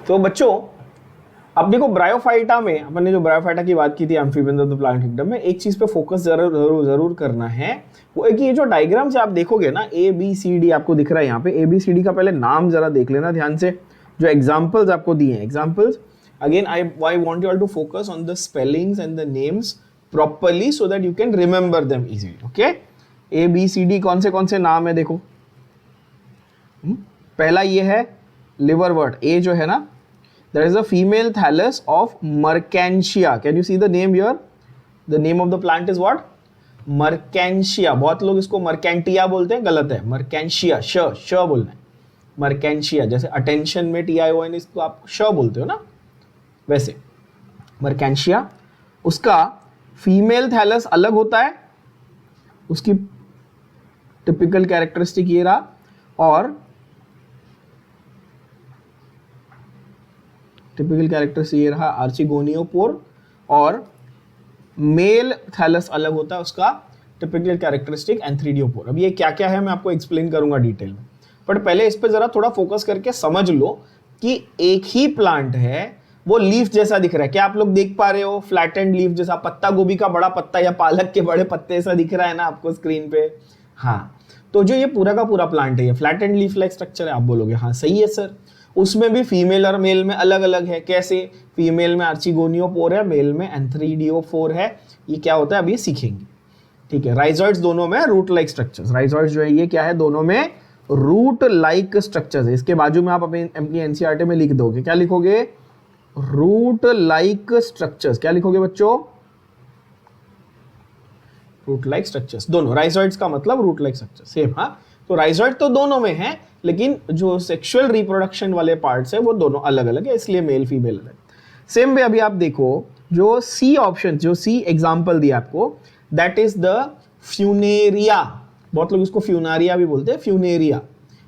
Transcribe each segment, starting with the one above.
तो बच्चों अब देखो ब्रायोफाइटा में अपन ने जो ब्रायोफाइटा की बात की थी amphibians of the plant kingdom में, एक चीज पे फोकस जरूर करना है, वो है कि ये जो डायग्राम से आप देखोगे ना ए बी सी डी आपको दिख रहा है यहाँ पे, ए बी सी डी का पहले नाम जरा देख लेना ध्यान से, जो एग्जाम्पल्स आपको दिए हैं examples, again I want you all to focus on the spellings and the names properly so that you can remember them easily. Okay, A B C D कौन से नाम है देखो। पहला ये है लिवरवर्ट, ए जो है ना, there is a female thallus of Mercantia. Can you see the name here? The name of the plant is what? Mercantia. बहुत लोग इसको Mercantia बोलते हैं, गलत है, Mercantia, श बोलना है, Mercantia, जैसे attention में TION इसको आप श बोलते हो ना, वैसे Mercantia। उसका फीमेल थैलस अलग होता है, उसकी टिपिकल कैरेक्टरिस्टिक ये रहा, और टिपिकल कैरेक्टरिस्टिक ये रहा आर्चिगोनियोपोर, और मेल थैलस अलग होता है, उसका टिपिकल कैरेक्टरिस्टिक एंथ्रीडियोपोर। अब ये क्या क्या है मैं आपको एक्सप्लेन करूंगा डिटेल में, बट पहले इस पे जरा थोड़ा फोकस करके समझ लो कि एक ही प्लांट है, वो लीफ जैसा दिख रहा है, क्या आप लोग देख पा रहे हो? फ्लैटेंड लीफ जैसा, पत्ता गोभी का बड़ा पत्ता या पालक के बड़े पत्ते ऐसा दिख रहा है ना आपको स्क्रीन पे? हाँ, तो जो ये पूरा का पूरा प्लांट है, ये फ्लैटेंड लीफ लाइक स्ट्रक्चर है। आप बोलोगे हाँ सही है सर, उसमें भी फीमेल और मेल में अलग अलग है, कैसे? फीमेल में आर्चिगोनियोपोर है, मेल में एंथ्रीडियोफोर है। ये क्या होता है अब ये सीखेंगे, ठीक है। राइजॉइड्स दोनों में रूट लाइक स्ट्रक्चर्स, राइजॉइड्स जो है ये क्या है, दोनों में रूट लाइक स्ट्रक्चर्स है। इसके बाजू में आप अपनी एनसीईआरटी में लिख दोगे, क्या लिखोगे? Root like structures. क्या लिखोगे बच्चों? Root like structures. दोनों राइजॉइड्स का मतलब रूट लाइक स्ट्रक्चर सेम। हाँ, तो राइजॉइड तो दोनों में है, लेकिन जो सेक्सुअल रिप्रोडक्शन वाले पार्ट्स है वो दोनों अलग अलग है, इसलिए मेल फीमेल अलग। सेम वे अभी आप देखो जो सी ऑप्शन, जो सी एग्जांपल दिया आपको, दैट इज द फ्यूनेरिया। बहुत लोग इसको फ्यूनारिया भी बोलते हैं, फ्यूनेरिया,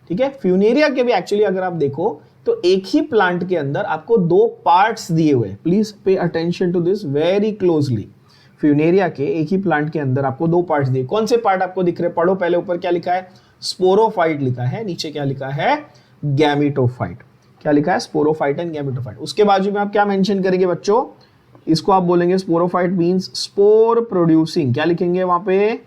ठीक है। फ्यूनेरिया के भी एक्चुअली अगर आप देखो तो एक ही प्लांट के अंदर आपको दो पार्ट्स दिए हुए, please pay attention to this very closely. Funaria के एक ही प्लांट के अंदर आपको दो पार्ट्स दिए। कौन से पार्ट आपको दिख रहे? पढ़ो पहले, ऊपर क्या लिखा है? स्पोरोफाइट लिखा है, नीचे क्या लिखा है? गैमेटोफाइट। क्या लिखा है? Sporophyte and gametophyte. उसके बाजू में आप क्या मेंशन करेंगे बच्चों? इसको आप बोलेंगे स्पोरोफाइट मींस स्पोर प्रोड्यूसिंग। क्या लिखेंगे वहां पे?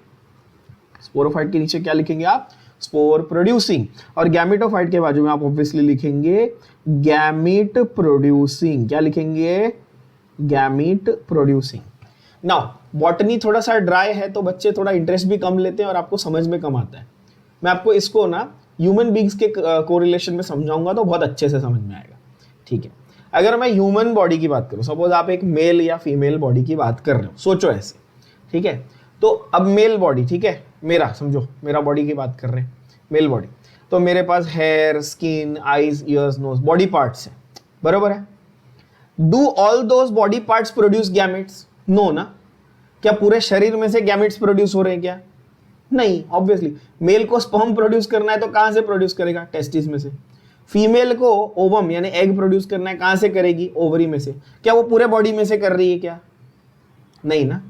स्पोरोफाइट के नीचे क्या लिखेंगे आप? Spore producing. और गैमेटोफाइट के बाजू में आप ऑब्वियसली लिखेंगे गैमीट प्रोड्यूसिंग। क्या लिखेंगे? Gamete producing. नाउ बॉटनी थोड़ा सा ड्राई है तो बच्चे थोड़ा इंटरेस्ट भी कम लेते हैं और आपको समझ में कम आता है। मैं आपको इसको ना ह्यूमन बींग्स के कोरिलेशन में समझाऊंगा तो बहुत अच्छे से समझ में आएगा, ठीक है। अगर मैं ह्यूमन बॉडी की बात करूं, सपोज आप एक मेल या फीमेल बॉडी की बात कर रहे हो, सोचो ऐसे, ठीक है। तो अब मेल बॉडी, ठीक है, मेरा समझो, मेरा बॉडी की बात कर रहे हैं, मेल बॉडी। तो मेरे पास hair, skin, eyes, ears, nose, body parts है, बरोबर है। Do all those body parts produce gametes? No ना। क्या पूरे शरीर में से गैमेट्स प्रोड्यूस हो रहे हैं क्या? नहीं, ऑब्वियसली। मेल को स्पर्म प्रोड्यूस करना है तो कहां से प्रोड्यूस करेगा? टेस्टिस में से। फीमेल को ओवम यानी एग प्रोड्यूस करना है, कहां से करेगी? ओवरी में से। क्या वो पूरे बॉडी में से कर रही है क्या? नहीं ना।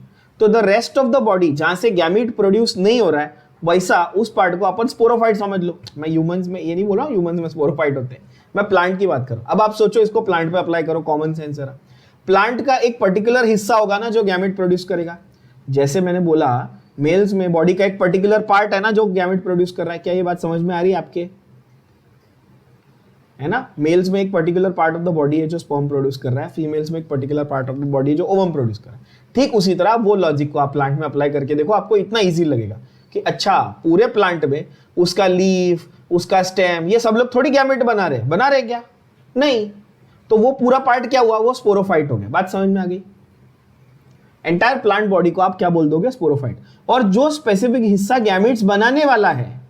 तो the rest of the body जहां से गैमीट प्रोड्यूस नहीं हो रहा है, वैसा उस पार्ट को अपन स्पोरोफाइट समझ लो। मैं ह्यूमंस में ये नहीं बोल रहा हूं ह्यूमंस में स्पोरोफाइट होते हैं, मैं प्लांट की बात कर रहा हूं। अब आप सोचो, इसको प्लांट पे अप्लाई करो, कॉमन सेंस जरा। प्लांट का एक पर्टिकुलर हिस्सा होगा ना जो गैमेट प्रोड्यूस करेगा। जैसे मैंने बोला मेल्स में बॉडी का एक पर्टिकुलर पार्ट है ना जो गैमेट प्रोड्यूस कर रहा है। क्या ये बात समझ में आ रही है आपके? है ना, मेल्स में एक particular part of the body है जो स्पर्म प्रोड्यूस कर रहा है, फीमेल्स में एक particular part of the body है जो ओवम प्रोड्यूस कर रहा है। ठीक उसी तरह वो लॉजिक को आप प्लांट में अप्लाई करके देखो, आपको इतना इजी लगेगा कि अच्छा पूरे प्लांट में उसका लीफ, उसका स्टेम, ये सब लोग थोड़ी गैमेट बना रहे क्या? नहीं। तो वो पूरा पार्ट क्या हुआ? वो स्पोरोफाइट हो गया। बात समझ में आ गई? एंटायर प्लांट बॉडी को आप क्या बोल दोगे? स्पोरोफाइट। और जो स्पेसिफिक हिस्सा गैमेट्स बनाने वाला है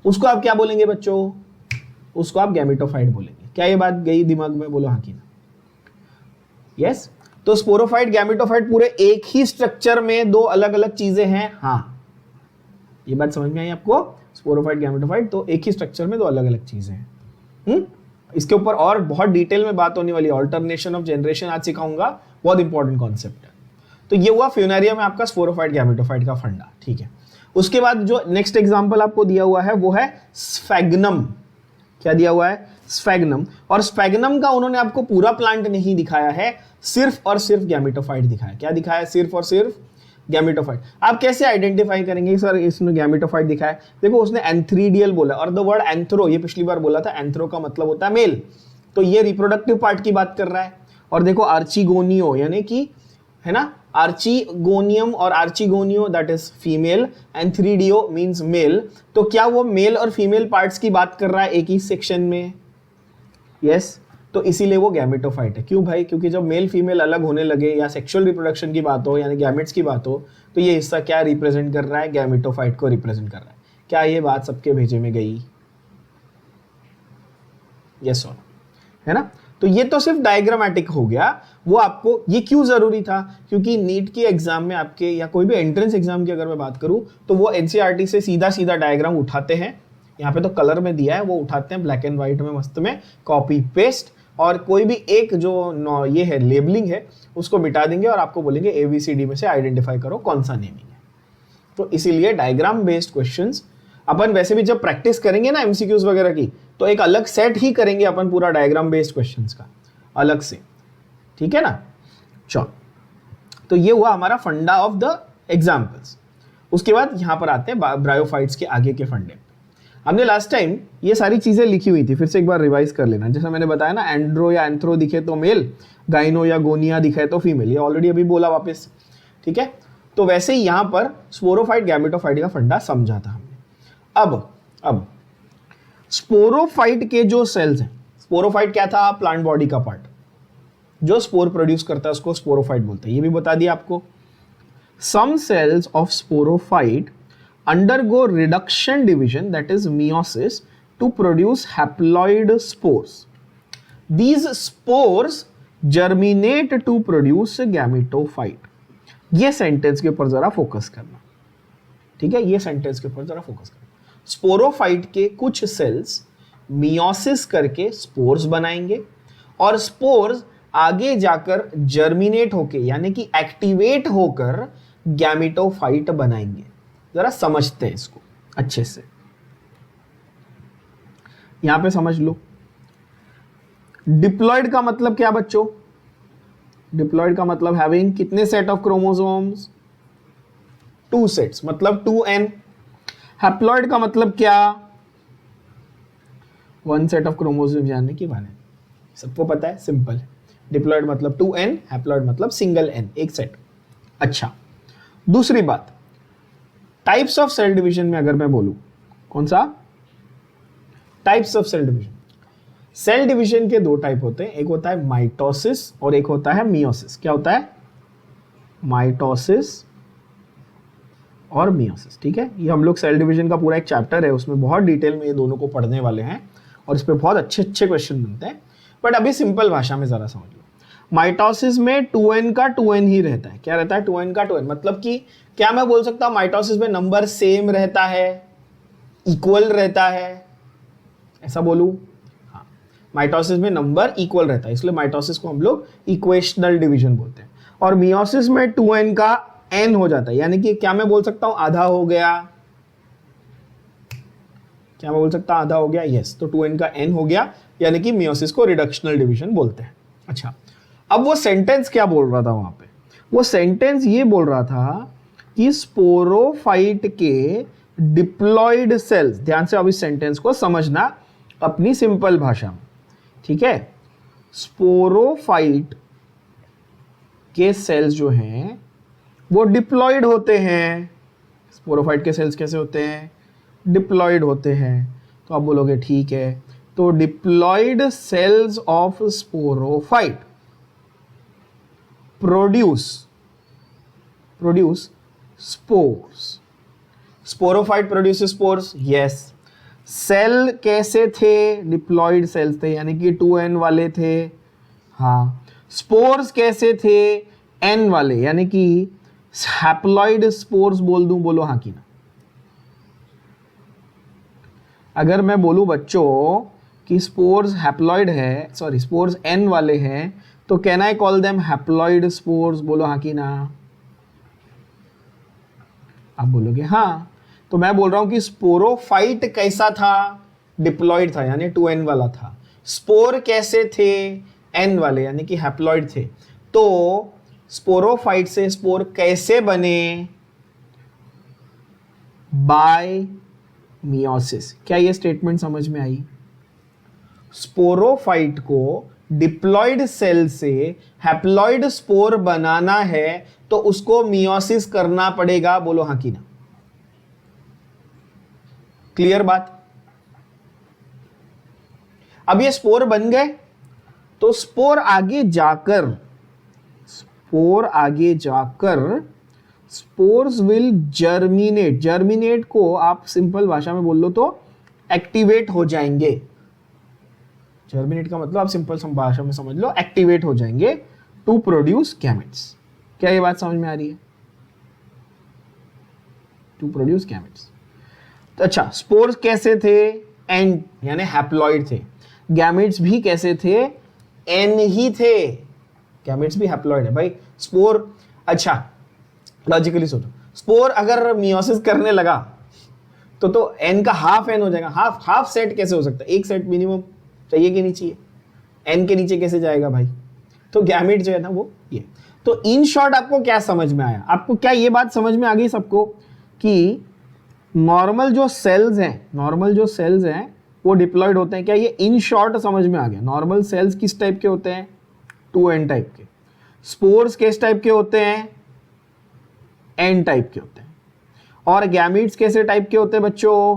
उसको आप क्या बोलेंगे बच्चों? उसको आप गैमेटोफाइट बोलेंगे। क्या ये बात गई दिमाग में? बोलो हाँ कि ना। यस। तो स्पोरोफाइट, गैमेटोफाइट पूरे एक ही स्ट्रक्चर में दो अलग अलग चीजें हैं। हाँ, ये बात समझ में आई आपको? स्पोरोफाइट, गैमेटोफाइट तो एक ही स्ट्रक्चर में दो अलग अलग चीजें हैं। इसके ऊपर और बहुत डिटेल में बात होने वाली है, ऑल्टरनेशन ऑफ जनरेशन आज सिखाऊंगा, बहुत इंपॉर्टेंट कॉन्सेप्ट है। तो ये हुआ फ्यूनेरिया में आपका स्पोरोफाइट, गैमेटोफाइट का फंडा, ठीक है। उसके बाद जो नेक्स्ट एग्जांपल आपको दिया हुआ है वो है स्फेग्नम। क्या दिया हुआ है? स्फेगनम, और स्फेगनम का उन्होंने आपको पूरा प्लांट नहीं दिखाया है, सिर्फ और सिर्फ गैमेटोफाइट दिखाया। क्या दिखाया? सिर्फ और सिर्फ गैमेटोफाइट। आप कैसे आइडेंटिफाई करेंगे सर इसने गैमेटोफाइट दिखाया? देखो उसने एंथ्रीडियल बोला, और द वर्ड एंथ्रो ये पिछली बार बोला था, एंथ्रो का मतलब होता है मेल, तो ये रिप्रोडक्टिव पार्ट की बात कर रहा है। और देखो आर्चिगोनियो यानी कि, है ना, आर्चिगोनियम और archegonia that is female, antheridia means male, तो क्या वो मेल और फीमेल पार्ट्स की बात कर रहा है एक ही सेक्शन में? यस, तो इसीलिए वो गैमेटोफाइट है। क्यों भाई? क्योंकि जब मेल फीमेल अलग होने लगे या सेक्सुअल रिप्रोडक्शन की बात हो यानी गैमेट्स की बात हो, तो ये हिस्सा क्या रिप्रेजेंट कर रहा है? गैमेटोफाइट को रिप्रेजेंट कर रहा है। क्या ये बात सबके भेजे में गई? यस और है ना? तो ये तो सिर्फ डायग्रामेटिक हो गया। वो आपको ये क्यों जरूरी था? क्योंकि नीट की एग्जाम में आपके या कोई भी एंट्रेंस एग्जाम की अगर मैं बात करूं तो वो एनसीईआरटी से सीधा सीधा डायग्राम उठाते हैं, यहाँ पे तो कलर में दिया है, वो उठाते हैं ब्लैक एंड व्हाइट में मस्त में, कॉपी पेस्ट, और कोई भी एक जो ये है लेबलिंग है उसको मिटा देंगे और आपको बोलेंगे ABCD में से आइडेंटिफाई करो कौन सा नेमिंग है। तो इसीलिए डायग्राम बेस्ड क्वेश्चंस अपन वैसे भी जब प्रैक्टिस करेंगे ना MCQs वगैरह की, तो एक अलग सेट ही करेंगे अपन पूरा डायग्राम बेस्ड क्वेश्चंस का अलग से, ठीक है ना? चलो, तो ये हुआ हमारा फंडा ऑफ द एग्जाम्पल्स। उसके बाद यहां पर आते हैं ब्रायोफाइट्स के आगे के फंडे। हमने लास्ट टाइम ये सारी चीजें लिखी हुई थी, फिर से एक बार रिवाइज कर लेना। जैसा मैंने बताया ना, एंड्रो या एंथ्रो दिखे तो मेल, गाइनो या गोनिया दिखे तो फीमेल, ये ऑलरेडी अभी बोला वापस, ठीक है? तो वैसे ही यहां पर स्पोरोफाइट गैमेटोफाइट का फंडा समझा था हमने। अब स्पोरोफाइट के जो सेल्स हैं, स्पोरोफाइट क्या था? प्लांट बॉडी का पार्ट जो स्पोर प्रोड्यूस करता है उसको स्पोरोफाइट बोलते हैं, ये भी बता दिया आपको। Some cells of sporophyte undergo reduction division, that is meiosis, to produce haploid spores. These spores germinate to produce gametophyte. ये सेंटेंस के ऊपर जरा फोकस करना, ठीक है? ये सेंटेंस के ऊपर जरा फोकस करना। स्पोरोफाइट के कुछ सेल्स मियोसिस करके स्पोर्स बनाएंगे और स्पोर्स आगे जाकर जर्मिनेट होके यानी कि एक्टिवेट होकर गैमेटोफाइट बनाएंगे। जरा समझते हैं इसको अच्छे से, यहां पे समझ लो। डिप्लॉयड का मतलब क्या बच्चों? डिप्लॉयड का मतलब हैविंग कितने सेट ऑफ क्रोमोसोम्स? 2 सेट्स, मतलब 2n। हैप्लॉयड का मतलब क्या? 1 सेट ऑफ क्रोमोसोम जानने की बात है, सबको पता है, सिंपल। डिप्लॉयड मतलब 2n, हैप्लॉयड मतलब सिंगल n, एक सेट। अच्छा, दूसरी बात, टाइप्स ऑफ सेल डिवीजन में अगर मैं बोलूं, कौन सा? Types of cell division. Cell division के 2 टाइप होते हैं, एक होता है माइटोसिस और एक होता है मियोसिस। क्या होता है? माइटोसिस और मियोसिस, ठीक है? ये हम लोग सेल डिवीजन का पूरा एक चैप्टर है, उसमें बहुत डिटेल में ये दोनों को पढ़ने वाले हैं और इस पे बहुत अच्छे अच्छे क्वेश्चन बनते हैं। बट अभी सिंपल भाषा में जरा समझ लो। माइटोसिस में 2n का 2n ही रहता है। क्या रहता है? 2n का 2n, मतलब कि क्या मैं बोल सकता हूं माइटोसिस में नंबर सेम रहता है, इक्वल रहता है, ऐसा बोलूं? हाँ, माइटोसिस में नंबर इक्वल रहता है, इसलिए माइटोसिस को हम लोग इक्वेशनल डिवीजन बोलते हैं। और मियोसिस में 2n का n हो जाता है, यानी कि क्या मैं बोल सकता हूं आधा हो गया? क्या मैं बोल सकता हूं आधा हो गया? यस, तो 2n का n हो गया, यानी कि मियोसिस को रिडक्शनल डिवीजन बोलते हैं। अच्छा, अब वो सेंटेंस क्या बोल रहा था वहां पे? वो सेंटेंस ये बोल रहा था कि स्पोरोफाइट के डिप्लॉयड सेल्स, ध्यान से अब इस सेंटेंस को समझना अपनी सिंपल भाषा में, ठीक है? स्पोरोफाइट के सेल्स जो हैं वो डिप्लॉयड होते हैं। स्पोरोफाइट के सेल्स कैसे होते हैं? डिप्लॉयड होते हैं। तो आप बोलोगे ठीक है, तो diploid cells of sporophyte produce spores. Sporophyte produce spores, yes. Cell कैसे थे? डिप्लॉयड सेल्स थे, यानी कि 2n वाले थे। हाँ, स्पोर्स कैसे थे? n वाले, यानी कि हैप्लॉयड स्पोर्स बोल दूं, बोलो हाँ कि ना? अगर मैं बोलूं बच्चों कि स्पोर्स हैप्लॉयड है, सॉरी स्पोर्स n वाले हैं, तो can I call them haploid spores, बोलो हाँ कि ना? आप बोलोगे हाँ। तो मैं बोल रहा हूं कि स्पोरोफाइट कैसा था? डिप्लॉयड था, यानी 2n वाला था। स्पोर कैसे थे, एन वाले यानी कि हैप्लॉइड थे, तो स्पोरोफाइट से स्पोर कैसे बने, बाय मियोसिस। क्या ये स्टेटमेंट समझ में आई? स्पोरोफाइट को डिप्लॉइड सेल से हैप्लॉइड स्पोर बनाना है तो उसको मियोसिस करना पड़ेगा। बोलो हाँ कि ना? क्लियर बात? अब ये स्पोर बन गए तो स्पोर आगे जाकर स्पोर्स विल जर्मिनेट। जर्मिनेट को आप सिंपल भाषा में बोल लो तो एक्टिवेट हो जाएंगे। जर्मिनेट का मतलब आप सिंपल भाषा में समझ लो, एक्टिवेट हो जाएंगे टू प्रोड्यूस गैमेट्स। क्या ये बात समझ में आ रही है? To produce gametes. तो अच्छा, स्पोर्स कैसे थे? एन यानी हैप्लॉइड थे। गैमेट्स भी कैसे थे? एन ही थे। गैमेट्स भी हैप्लॉइड है भाई। स्पोर, अच्छा लॉजिकली सोचो, स्पोर अगर मियोसिस करने लगा तो एन का हाफ एन हो जाएगा। हाफ सेट कैसे हो सकता है? एक सेट मिनिमम चाहिए कि नहीं चाहिए? एन के नीचे कैसे जाएगा भाई? तो गैमेट जो है ना वो ये। तो इन शॉर्ट आपको क्या समझ में आया? आपको क्या ये बात समझ में आ गई सबको कि नॉर्मल जो सेल्स हैं वो डिप्लॉयड होते हैं? क्या ये इन शॉर्ट समझ में आ गया? नॉर्मल सेल्स किस टाइप के होते हैं? 2n टाइप के। स्पोर्स किस टाइप के होते हैं? n टाइप के होते हैं। और गैमीट्स कैसे टाइप के होते हैं बच्चों?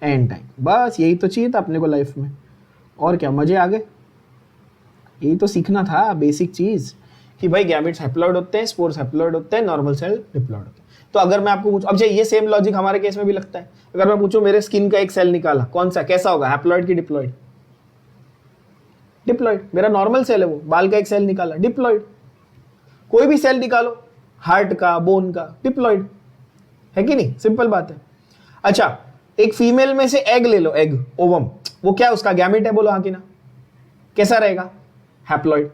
n type. बस यही तो चाहिए था अपने को लाइफ में, और क्या मजे आ गए? यही तो सीखना था बेसिक चीज कि भाई गैमीट्स हैप्लॉइड होते हैं, स्पोर्स हैप्लॉइड होते हैं, नॉर्मल सेल डिप्लॉइड होते हैं। तो अगर मैं आपको पूछूं, अब ये सेम लॉजिक हमारे केस में भी लगता है। अगर मैं पूछूं मेरे स्किन का एक सेल निकाला, कौन सा, कैसा होगा? हैप्लॉइड की डिप्लॉइड? डिप्लॉइड। मेरा नॉर्मल सेल है वो, बाल का एक सेल निकाला, डिप्लॉइड। कोई भी सेल निकालो, हार्ट का, बोन का, डिप्लॉइड है कि नहीं? सिंपल बात है। अच्छा, एक फीमेल में से एग ले लो, एग, ओवम, वो क्या उसका गैमेट है? बोलो हाँ कि ना? कैसा रहेगा? हैप्लॉइड।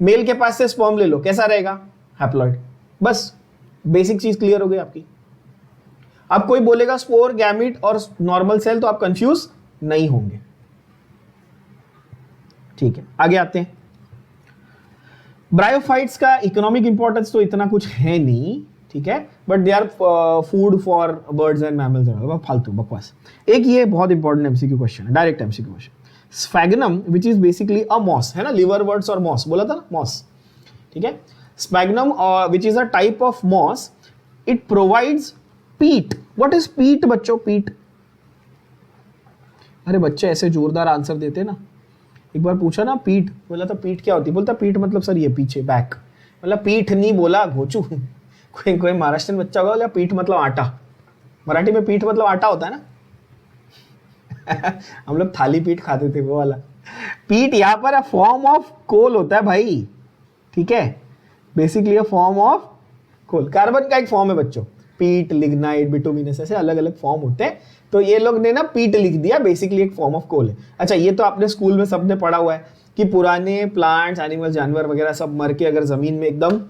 मेल के पास से स्पर्म ले लो, कैसा रहेगा? हैप्लॉइड। बस बेसिक चीज क्लियर हो गई आपकी। अब कोई बोलेगा स्पोर, गैमेट और नॉर्मल सेल तो आप कंफ्यूज नहीं होंगे। ठीक है, आगे आते हैं। ब्रायोफाइट्स का इकोनॉमिक इंपॉर्टेंस तो इतना कुछ है नहीं, ठीक है, but they are food for birds and mammals and फालतू बकवास। एक ये बहुत इंपॉर्टेंट एमसीक्यू क्वेश्चन है, direct MCQ question. Sphagnum which is basically a moss, है ना, लिवर वर्ड्स और मॉस बोला था ना, मॉस, ठीक है। Sphagnum which is a type of moss, it provides peat. What is peat बच्चों? पीट, अरे बच्चे ऐसे जोरदार आंसर देते ना। एक बार पूछा ना पीठ, बोला था पीठ क्या होती है? बोलता पीठ मतलब सर ये पीछे, बैक। मतलब पीठ नहीं बोला, घोचू। कोई महाराष्ट्र बच्चा होगा, बोला पीठ मतलब आटा। मराठी में पीठ मतलब आटा होता है ना। हम लोग थाली पीठ खाते थे, वो वाला पीठ। यहाँ पर फॉर्म ऑफ कोल होता है भाई, ठीक है, basically form of coal. Carbon का एक फॉर्म है बच्चों, पीट, लिग्नाइट, बिटुमिनस, ऐसे अलग अलग फॉर्म होते हैं। तो ये लोग ने ना पीट लिख दिया, बेसिकली एक फॉर्म ऑफ कोल है। अच्छा, ये तो आपने स्कूल में सबने पढ़ा हुआ है कि पुराने प्लांट्स, एनिमल, जानवर वगैरह सब मर के अगर जमीन में एकदम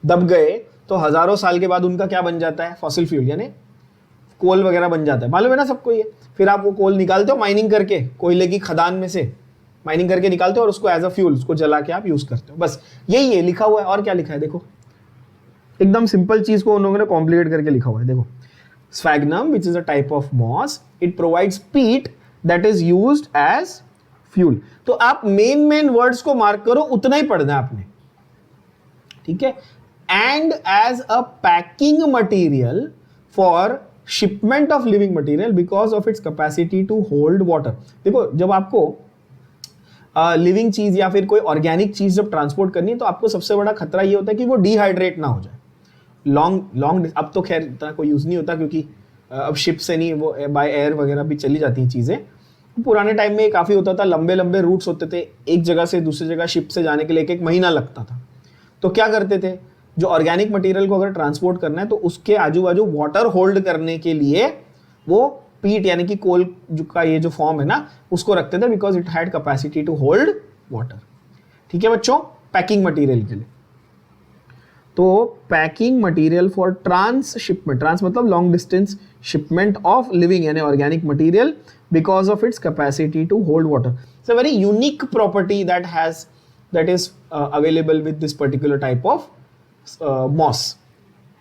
दब गए तो हजारों साल के बाद उनका क्या बन जाता है? फॉसिल फ्यूल, यानी कोल वगैरह बन जाता है। मालूम है ना सबको ये? फिर आप वो कोल निकालते हो माइनिंग करके, कोयले की खदान में से माइनिंग करके निकालते हो और उसको एज अ फ्यूल, उसको जला के आप यूज करते हो। बस यही है, लिखा हुआ है। और क्या लिखा है देखो, एकदम सिंपल चीज को उन लोगों ने कॉम्प्लिकेट करके लिखा हुआ है। देखो, sphagnum which is a type of moss, it provides peat that is used as fuel. तो आप मेन वर्ड्स को मार्क करो, उतना ही पढ़ना है आपने, ठीक है। And as a packing material for shipment of living material because of its capacity to hold water. देखो, जब आपको लिविंग चीज या फिर कोई ऑर्गेनिक चीज जब ट्रांसपोर्ट करनी है तो आपको सबसे बड़ा खतरा ये होता है कि वो डिहाइड्रेट ना हो जाए। लॉन्ग अब तो खैर इतना कोई यूज नहीं होता, क्योंकि अब शिप से नहीं, वो बाय एयर वगैरह भी चली जाती हैं चीजें। पुराने टाइम में काफी होता था, लंबे लंबे रूट्स होते थे, एक जगह से दूसरी जगह शिप से जाने के लिए एक महीना लगता था। तो क्या करते थे, जो ऑर्गेनिक मटेरियल को अगर ट्रांसपोर्ट करना है तो उसके आजू बाजू वाटर होल्ड करने के लिए वो पीट यानी कि कोल का ये जो फॉर्म है ना, उसको रखते थे, because it had capacity to hold water. ठीक है बच्चों, पैकिंग मटेरियल के लिए। तो packing material for transshipment, trans मतलब long distance shipment of living यानी organic material because of its capacity to hold water. It's a very unique property that is available with this particular type of moss,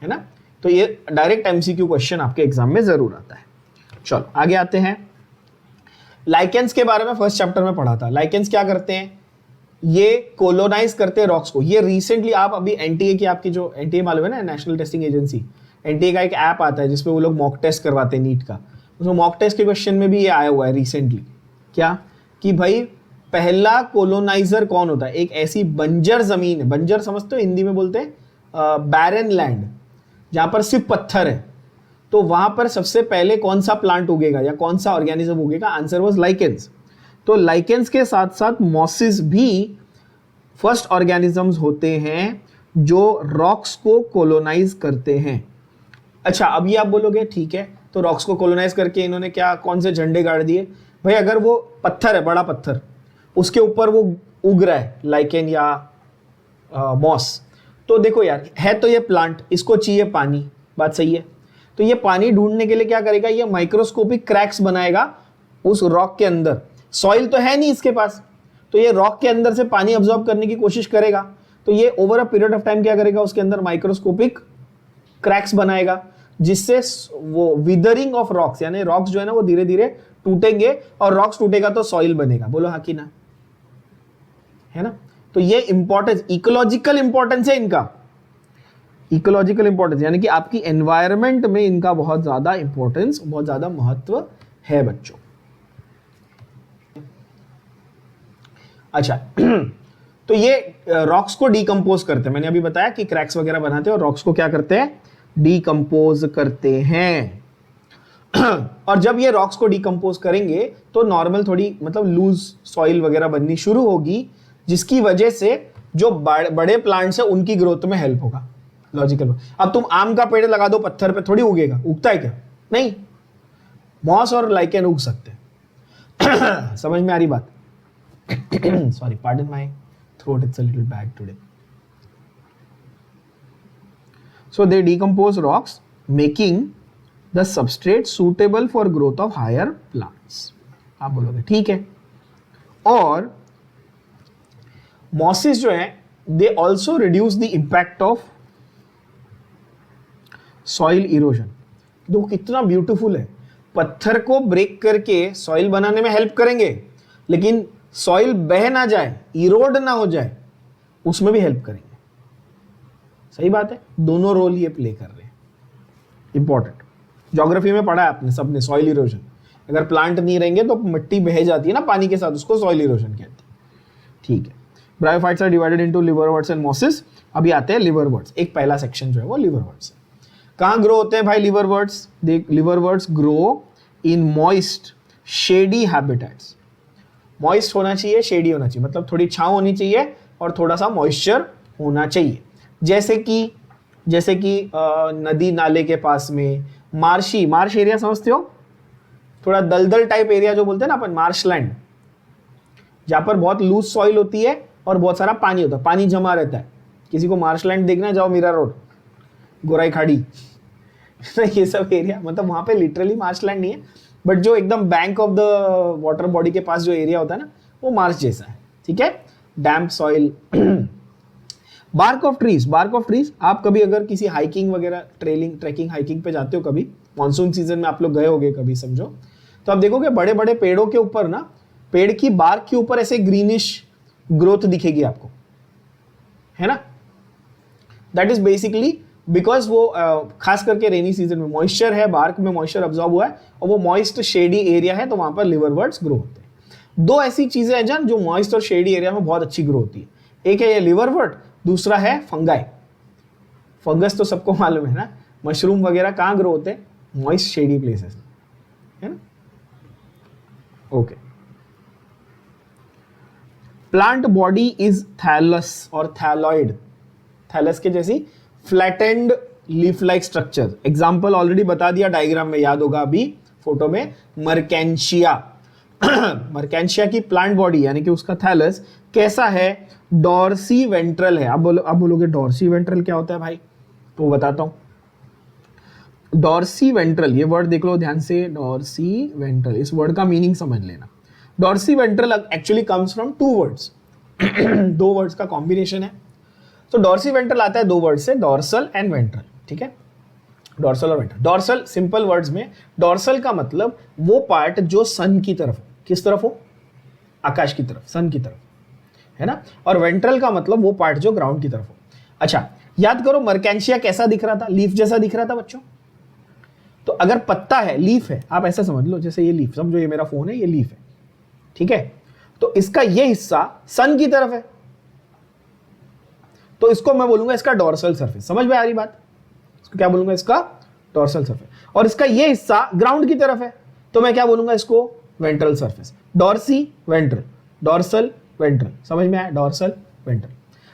है ना. तो ये direct MCQ question आपके exam में जरूर आता है. चलो आगे आते हैं. लाइकेंस के बारे में फर्स्ट चैप्टर में पढ़ा था. लाइकेंस क्या करते हैं, ये कोलोनाइज करते हैं रॉक्स को. ये रिसेंटली आप अभी एनटीए की, आपकी जो एनटीए मालूम है ना, नेशनल टेस्टिंग एजेंसी, एनटीए का एक ऐप आता है जिसपे वो लोग मॉक टेस्ट करवाते हैं नीट का. उसमें मॉक टेस्ट के क्वेश्चन में भी ये आया हुआ है रिसेंटली. क्या कि भाई पहला कोलोनाइजर कौन होता है. एक ऐसी बंजर जमीन है, बंजर समझते हो, हिंदी में बोलते हैं बैरन लैंड, जहां पर सिर्फ पत्थर है. तो वहां पर सबसे पहले कौन सा प्लांट उगेगा या कौन सा ऑर्गेनिज्म उगेगा. Answer was lichens. तो लाइकेंस के साथ साथ मॉसिस भी फर्स्ट ऑर्गेनिजम्स होते हैं जो रॉक्स को कोलोनाइज करते हैं. अच्छा, अब ये आप बोलोगे ठीक है, तो रॉक्स को कोलोनाइज करके इन्होंने क्या, कौन से झंडे गाड़ दिए. भाई अगर वो पत्थर है, बड़ा पत्थर, उसके ऊपर वो उग रहा है लाइकेन या मॉस, तो देखो यार, है तो ये प्लांट, इसको चाहिए पानी, बात सही है. तो ये पानी ढूंढने के लिए क्या करेगा, ये माइक्रोस्कोपिक क्रैक्स बनाएगा उस रॉक के अंदर. सॉइल तो है नहीं इसके पास, तो ये रॉक के अंदर से पानी अब्सॉर्ब करने की कोशिश करेगा. तो ये over a period of time क्या करेगा, उसके अंदर माइक्रोस्कोपिक क्रैक्स बनाएगा, जिससे वो विदरिंग ऑफ रॉक्स, यानी रॉक्स जो है ना वो धीरे धीरे टूटेंगे, और रॉक्स टूटेगा तो सॉइल बनेगा. बोलो हाँ कि ना, है ना. तो ये इंपॉर्टेंस, इकोलॉजिकल इंपॉर्टेंस है इनका. इकोलॉजिकल इंपॉर्टेंस यानी कि आपकी एनवायरनमेंट में इनका बहुत ज्यादा इंपॉर्टेंस, बहुत ज्यादा महत्व है बच्चों. अच्छा तो ये रॉक्स को डीकंपोज करते हैं. मैंने अभी बताया कि क्रैक्स वगैरह बनाते हैं और रॉक्स को क्या करते हैं, डीकंपोज करते हैं. और जब ये रॉक्स को डीकंपोज करेंगे तो नॉर्मल थोड़ी मतलब लूज सॉइल वगैरह बननी शुरू होगी, जिसकी वजह से जो बड़े प्लांट्स है उनकी ग्रोथ में हेल्प होगा. लॉजिकल. अब तुम आम का पेड़ लगा दो पत्थर पे, थोड़ी उगेगा, उगता है क्या, नहीं. मॉस और लाइकेन उग सकते हैं. समझ में आ रही बात. Sorry, pardon my throat, it's a little bad today. So they decompose rocks, making the substrate suitable for growth of higher plants. आप बोलोगे ठीक है. और mosses जो है, they also reduce the impact of soil erosion. देखो कितना beautiful है. पत्थर को ब्रेक करके सॉइल बनाने में हेल्प करेंगे, लेकिन सॉइल बह ना जाए, इरोड ना हो जाए, उसमें भी हेल्प करेंगे. सही बात है, दोनों रोल ये प्ले कर रहे हैं. इंपॉर्टेंट. ज्योग्राफी में पढ़ा है आपने सबने, सॉइल इरोजन. अगर प्लांट नहीं रहेंगे तो मिट्टी बह जाती है ना पानी के साथ, उसको सॉइल इरोजन कहते हैं. ठीक है. Bryophytes are divided into liverworts and mosses. अभी आते हैं लिवरवर्ट्स. एक पहला सेक्शन जो है वो लिवरवर्ट्स है. कहाँ ग्रो होते हैं भाई liverworts. Liverworts grow in moist shady habitats. Moist होना चाहिए, शेडी होना चाहिए, मतलब थोड़ी छांव होनी चाहिए और थोड़ा सा मॉइस्चर होना चाहिए. जैसे कि नदी नाले के पास में, मार्श एरिया समझते हो, थोड़ा दलदल टाइप एरिया जो बोलते हैं ना अपन, मार्शलैंड, जहां पर बहुत लूज सॉइल होती है और बहुत सारा पानी होता है, पानी जमा रहता है. किसी को मार्शलैंड देखना है, जाओ मीरा रोड, गोराई खाड़ी, ये सब एरिया, मतलब वहां पे लिटरली मार्शलैंड नहीं है, बट जो एकदम bank of the water body के पास जो एरिया होता है ना, वो मार्श जैसा है. ठीक है. Damp soil. Bark of trees. आप कभी अगर किसी हाइकिंग वगैरह, ट्रेकिंग हाइकिंग पे जाते हो कभी, मानसून सीजन में आप लोग गए होगे कभी समझो, तो आप देखोगे बड़े बड़े पेड़ों के ऊपर ना, पेड़ की बार्क के ऊपर ऐसे ग्रीनिश ग्रोथ दिखेगी आपको, है ना. दैट इज बेसिकली बिकॉज वो खास करके रेनी सीजन में मॉइस्चर है, बार्क में मॉइस्चर अब्सॉर्ब हुआ है और वो मॉइस्ट शेडी एरिया है, तो वहां पर लिवरवर्ट्स ग्रो होते हैं. दो ऐसी चीजें हैं जान जो मॉइस्ट और शेडी एरिया में बहुत अच्छी ग्रो होती है. एक है ये लिवरवर्ट, दूसरा है फंगाई. फंगस तो सबको मालूम है ना, मशरूम वगैरह कहाँ ग्रो होते हैं, मॉइस्ट शेडी प्लेसेस, है ना. Okay. Plant body is thallus और थैलॉइड. थैलस के जैसी flattened leaf like structure. Example already बता दिया डायग्राम में, याद होगा अभी फोटो में. मर्केंशिया. मर्केंशिया की प्लांट बॉडी यानी कि उसका थैलस कैसा है, डॉर्सी वेंट्रल है. अब बोलोगे डॉर्सी वेंट्रल क्या होता है भाई, तो बताता हूं. डॉर्सी वेंट्रल, ये वर्ड देख लो ध्यान से, डॉर्सी वेंट्रल, इस वर्ड का मीनिंग समझ लेना। Dorsiventral actually comes from two words, दो वर्ड्स का कॉम्बिनेशन है। तो डॉर्सी वेंट्रल आता है दो वर्ड से, डॉर्सल एंड वेंट्रल, ठीक है, डॉर्सल और वेंट्रल। डॉर्सल सिंपल वर्ड्स में, डॉर्सल का मतलब वो पार्ट जो सन की तरफ, किस तरफ हो, आकाश की तरफ, सन की तरफ, है ना, और वेंट्रल का मतलब वो पार्ट जो ग्राउंड की तरफ हो। अच्छा, याद करो मर्केंशिया कैसा दिख रहा था, लीफ जैसा दिख रहा था बच्चों। तो अगर पत्ता है, लीफ है, आप ऐसा समझ लो जैसे ये लीफ, समझो ये मेरा फोन है, ये लीफ है, ठीक है, तो इसका ये हिस्सा सन की तरफ है, तो इसको मैं बोलूंगा इसका डॉर्सल सरफेस। समझ में आ रही बात, इसको क्या बोलूंगा, इसका डॉर्सल सरफेस। और इसका ये हिस्सा ग्राउंड की तरफ है, तो मैं क्या बोलूंगा, इसको ventral surface. Dorsiventral, dorsal ventral, समझ में आया, डॉर्सल वेंट्रल।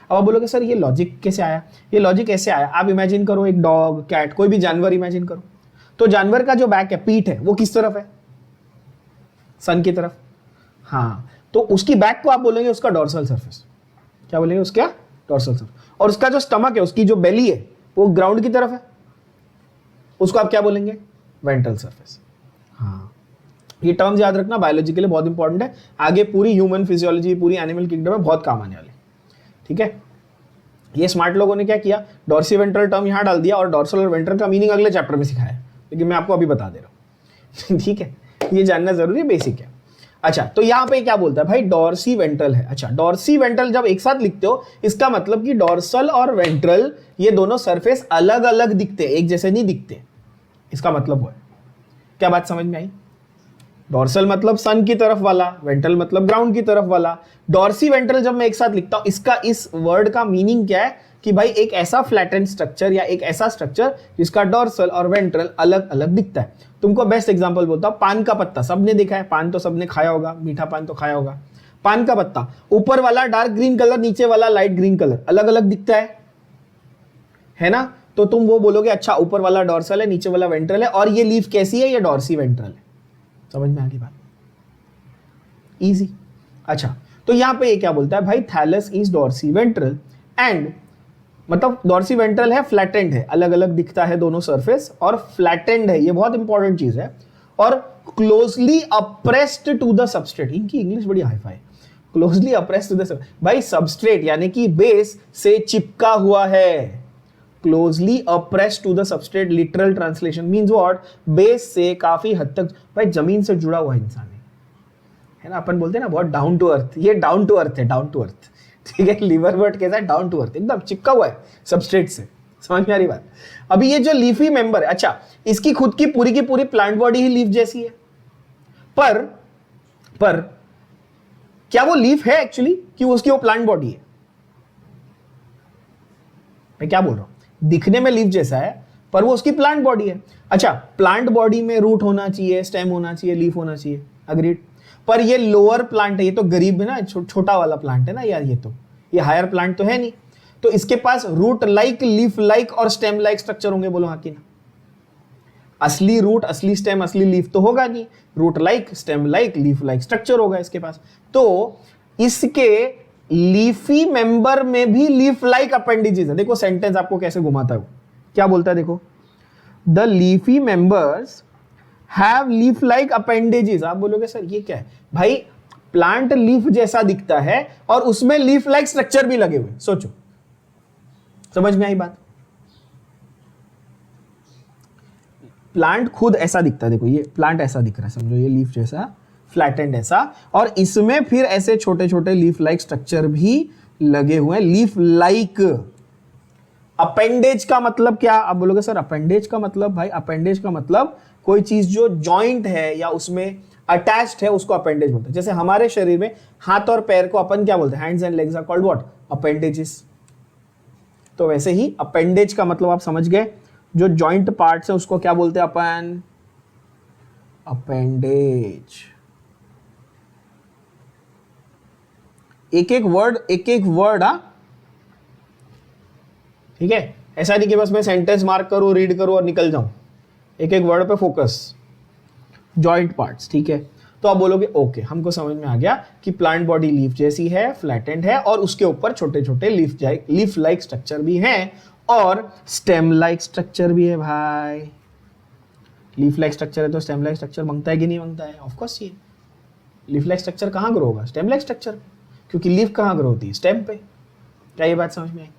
अब आप बोलोगे सर ये लॉजिक कैसे आया, ये लॉजिक कैसे आया, आप इमेजिन करो एक डॉग, कैट, कोई भी जानवर इमेजिन करो, तो जानवर का जो बैक है, पीठ है, वो किस तरफ है, सन की तरफ, हाँ, तो उसकी बैक को आप बोलेंगे उसका डॉर्सल सरफेस। क्या बोलेंगे, उसका डॉर्सल सरफेस। और उसका जो स्टमक है, उसकी जो बेली है, वो ग्राउंड की तरफ है, उसको आप क्या बोलेंगे, वेंट्रल सरफेस। हाँ, ये टर्म्स याद रखना, बायोलॉजी के लिए बहुत इंपॉर्टेंट है, आगे पूरी ह्यूमन फिजियोलॉजी, पूरी एनिमल किंगडम में बहुत काम आने वाले, ठीक है। ये स्मार्ट लोगों ने क्या किया, डॉर्सी वेंट्रल टर्म यहां डाल दिया और डॉर्सल और वेंट्रल का मीनिंग अगले चैप्टर में सिखाया, लेकिन मैं आपको अभी बता दे रहा हूं ठीक है, ये जानना जरूरी है, बेसिक है। अच्छा, तो यहां पे क्या बोलता है भाई, डॉर्सी वेंट्रल है। अच्छा, डॉर्सी वेंट्रल जब एक साथ लिखते हो, इसका मतलब कि डॉर्सल और वेंट्रल ये दोनों सरफेस अलग अलग दिखते हैं, एक जैसे नहीं दिखते, इसका मतलब वो है। क्या बात समझ में आई, डॉर्सल मतलब सन की तरफ वाला, वेंट्रल मतलब ग्राउंड की तरफ वाला। डॉर्सी वेंट्रल जब मैं एक साथ लिखता हूं, इसका इस वर्ड का मीनिंग क्या है कि भाई एक ऐसा फ्लैटेंड स्ट्रक्चर या एक ऐसा स्ट्रक्चर जिसका डॉर्सल और वेंट्रल अलग अलग दिखता है। तुमको बेस्ट एग्जांपल बोलता हूं, पान का पत्ता, सबने देखा है, पान तो सबने खाया होगा, मीठा पान तो खाया होगा। पान का पत्ता, ऊपर वाला डार्क ग्रीन कलर, नीचे वाला लाइट ग्रीन कलर, अलग अलग दिखता है ना, तो तुम वो बोलोगे अच्छा ऊपर वाला डॉर्सल है, नीचे वाला वेंट्रल है, और ये लीफ कैसी है, ये डॉर्सी वेंट्रल है। समझ में आ गई बात, इजी। अच्छा, तो यहां पे ये क्या बोलता है भाई, thallus is dorsiventral and, मतलब डॉर्सी वेंट्रल है, फ्लैटेंड है, अलग अलग दिखता है दोनों सरफेस, और फ्लैटेंड है, ये बहुत इंपॉर्टेंट चीज है, और closely appressed to the substrate. इनकी इंग्लिश बड़ी hi fi, closely appressed to the भाई सबस्ट्रेट यानी कि बेस से चिपका हुआ है। Closely appressed to the substrate, literal translation means what, base से काफी हद तक भाई जमीन से जुड़ा हुआ इंसान है ना, अपन बोलते हैं ना बहुत डाउन टू अर्थ, ये डाउन टू अर्थ है, डाउन टू अर्थ, ठीक है। लिवर बर्ड कैसा है, डाउन टू अर्थ, एकदम चिपका हुआ है सबस्ट्रेट से। समझ में आ रही बात। अभी ये जो लीफी मेंबर है, अच्छा इसकी खुद की पूरी प्लांट बॉडी ही लीफ जैसी है, पर क्या वो लीफ है एक्चुअली, कि उसकी वो प्लांट बॉडी है। मैं क्या बोल रहा हूं, दिखने में लीफ जैसा है पर वो उसकी प्लांट बॉडी है। अच्छा, प्लांट बॉडी में रूट होना चाहिए, स्टेम होना चाहिए, लीफ होना चाहिए, अग्रीड। पर ये लोअर प्लांट है, ये तो गरीब है ना, छोटा वाला प्लांट है ना यार, ये हायर प्लांट तो है नहीं, तो इसके पास रूट लाइक, लीफ लाइक और स्टेम लाइक स्ट्रक्चर होंगे, बोलो हाँ कि ना। असली रूट, असली स्टेम, असली लीफ तो होगा नहीं, root like, stem like, leaf like structure होगा इसके पास। तो इसके लीफी मेंबर में भी लीफ लाइक अपेंडेजेस है। देखो सेंटेंस आपको कैसे घुमाता है, क्या बोलता है देखो, the leafy members have leaf like appendages. आप बोलोगे सर ये क्या है भाई, प्लांट लीफ जैसा दिखता है और उसमें लीफ लाइक स्ट्रक्चर भी लगे हुए, सोचो, समझ में आई बात। प्लांट खुद ऐसा दिखता है, देखो ये प्लांट ऐसा दिख रहा है, समझो ये लीफ जैसा, फ्लैटेंड ऐसा, और इसमें फिर ऐसे छोटे छोटे लीफ लाइक स्ट्रक्चर भी लगे हुए हैं, लीफ लाइक। अपेंडेज का मतलब क्या, आप बोलोगे सर अपेंडेज का मतलब, भाई अपेंडेज का मतलब कोई चीज जो जॉइंट है या उसमें अटैच्ड है उसको अपेंडेज बोलते हैं। जैसे हमारे शरीर में हाथ और पैर को अपन क्या बोलते हैं, hands and legs are called what, appendages. तो वैसे ही अपेंडेज का मतलब आप समझ गए, जो जॉइंट पार्ट्स है उसको क्या बोलते हैं अपन, अपेंडेज। एक एक वर्ड हाँ, ठीक है, ऐसा नहीं कि बस मैं सेंटेंस मार्क करूं, रीड करूं और निकल जाऊं, एक एक वर्ड पे फोकस। जॉइंट पार्ट्स, ठीक है, तो आप बोलोगे ओके हमको समझ में आ गया कि प्लांट बॉडी लीफ जैसी है, फ्लैटेंड है, और उसके ऊपर छोटे छोटे लीफ लाइक स्ट्रक्चर भी हैं और स्टेम लाइक स्ट्रक्चर भी है भाई। लीफ लाइक स्ट्रक्चर है तो स्टेम लाइक स्ट्रक्चर मांगता है कि नहीं मांगता है? ऑफ कोर्स ये लीफ लाइक स्ट्रक्चर कहाँ ग्रो होगा? स्टेम लाइक स्ट्रक्चर, क्योंकि लीफ कहाँ ग्रो होती है? स्टेम पे। क्या ये बात समझ में आई?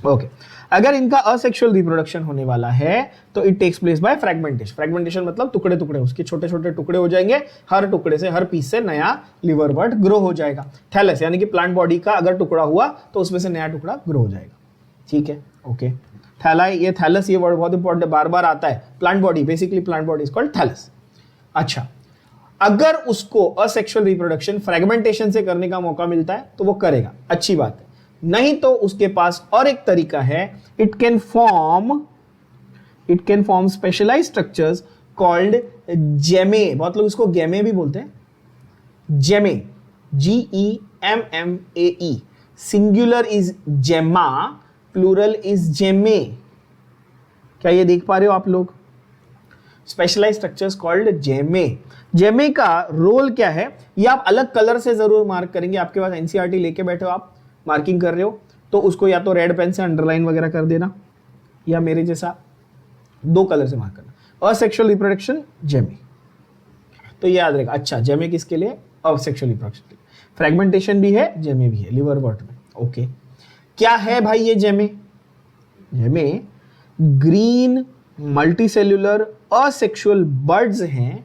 ओके अगर इनका असेक्सुअल रिप्रोडक्शन होने वाला है तो it takes place by fragmentation. Fragmentation मतलब टुकड़े टुकड़े, उसके छोटे छोटे टुकड़े हो जाएंगे, हर टुकड़े से, हर पीस से नया लिवर बर्ड ग्रो हो जाएगा। थैलस यानी कि प्लांट बॉडी का अगर टुकड़ा हुआ तो उसमें से नया टुकड़ा ग्रो हो जाएगा। ठीक है, ओके। थैलाई, ये थैलस, ये वर्ड बहुत इंपॉर्टेंट, बार बार आता है। Plant body, basically plant body is called thallus. अच्छा, अगर उसको असेक्सुअल रिप्रोडक्शन फ्रेगमेंटेशन से करने का मौका मिलता है तो वो करेगा, अच्छी बात है। नहीं तो उसके पास और एक तरीका है, it can form specialised structures called gemmae. बहुत लोग इसको गेमे भी बोलते हैं। जेमे, GEMMAE, सिंगुलर इज जेमा, प्लूरल इज जेमे। क्या ये देख पा रहे हो आप लोग? स्पेशलाइज्ड स्ट्रक्चर्स कॉल्ड जेमे। जेमे का रोल क्या है ये आप अलग कलर से जरूर मार्क करेंगे। आपके पास एनसीईआरटी लेके बैठे हो, आप मार्किंग कर रहे हो तो उसको या तो रेड पेन से अंडरलाइन वगैरह कर देना, या मेरे जैसा 2 कलर से मार्क करना। असेक्सुअल रिप्रोडक्शन जेमे, तो ये याद रहेगा। अच्छा, जेमे किसके लिए? असेक्सुअल रिप्रोडक्शन के लिए। फ्रेगमेंटेशन भी है, जेमे भी है लिवर बर्ड में। ओके, क्या है भाई ये जेमे? जेमे ग्रीन मल्टीसेल्युलर असेक्सुअल बर्ड्स हैं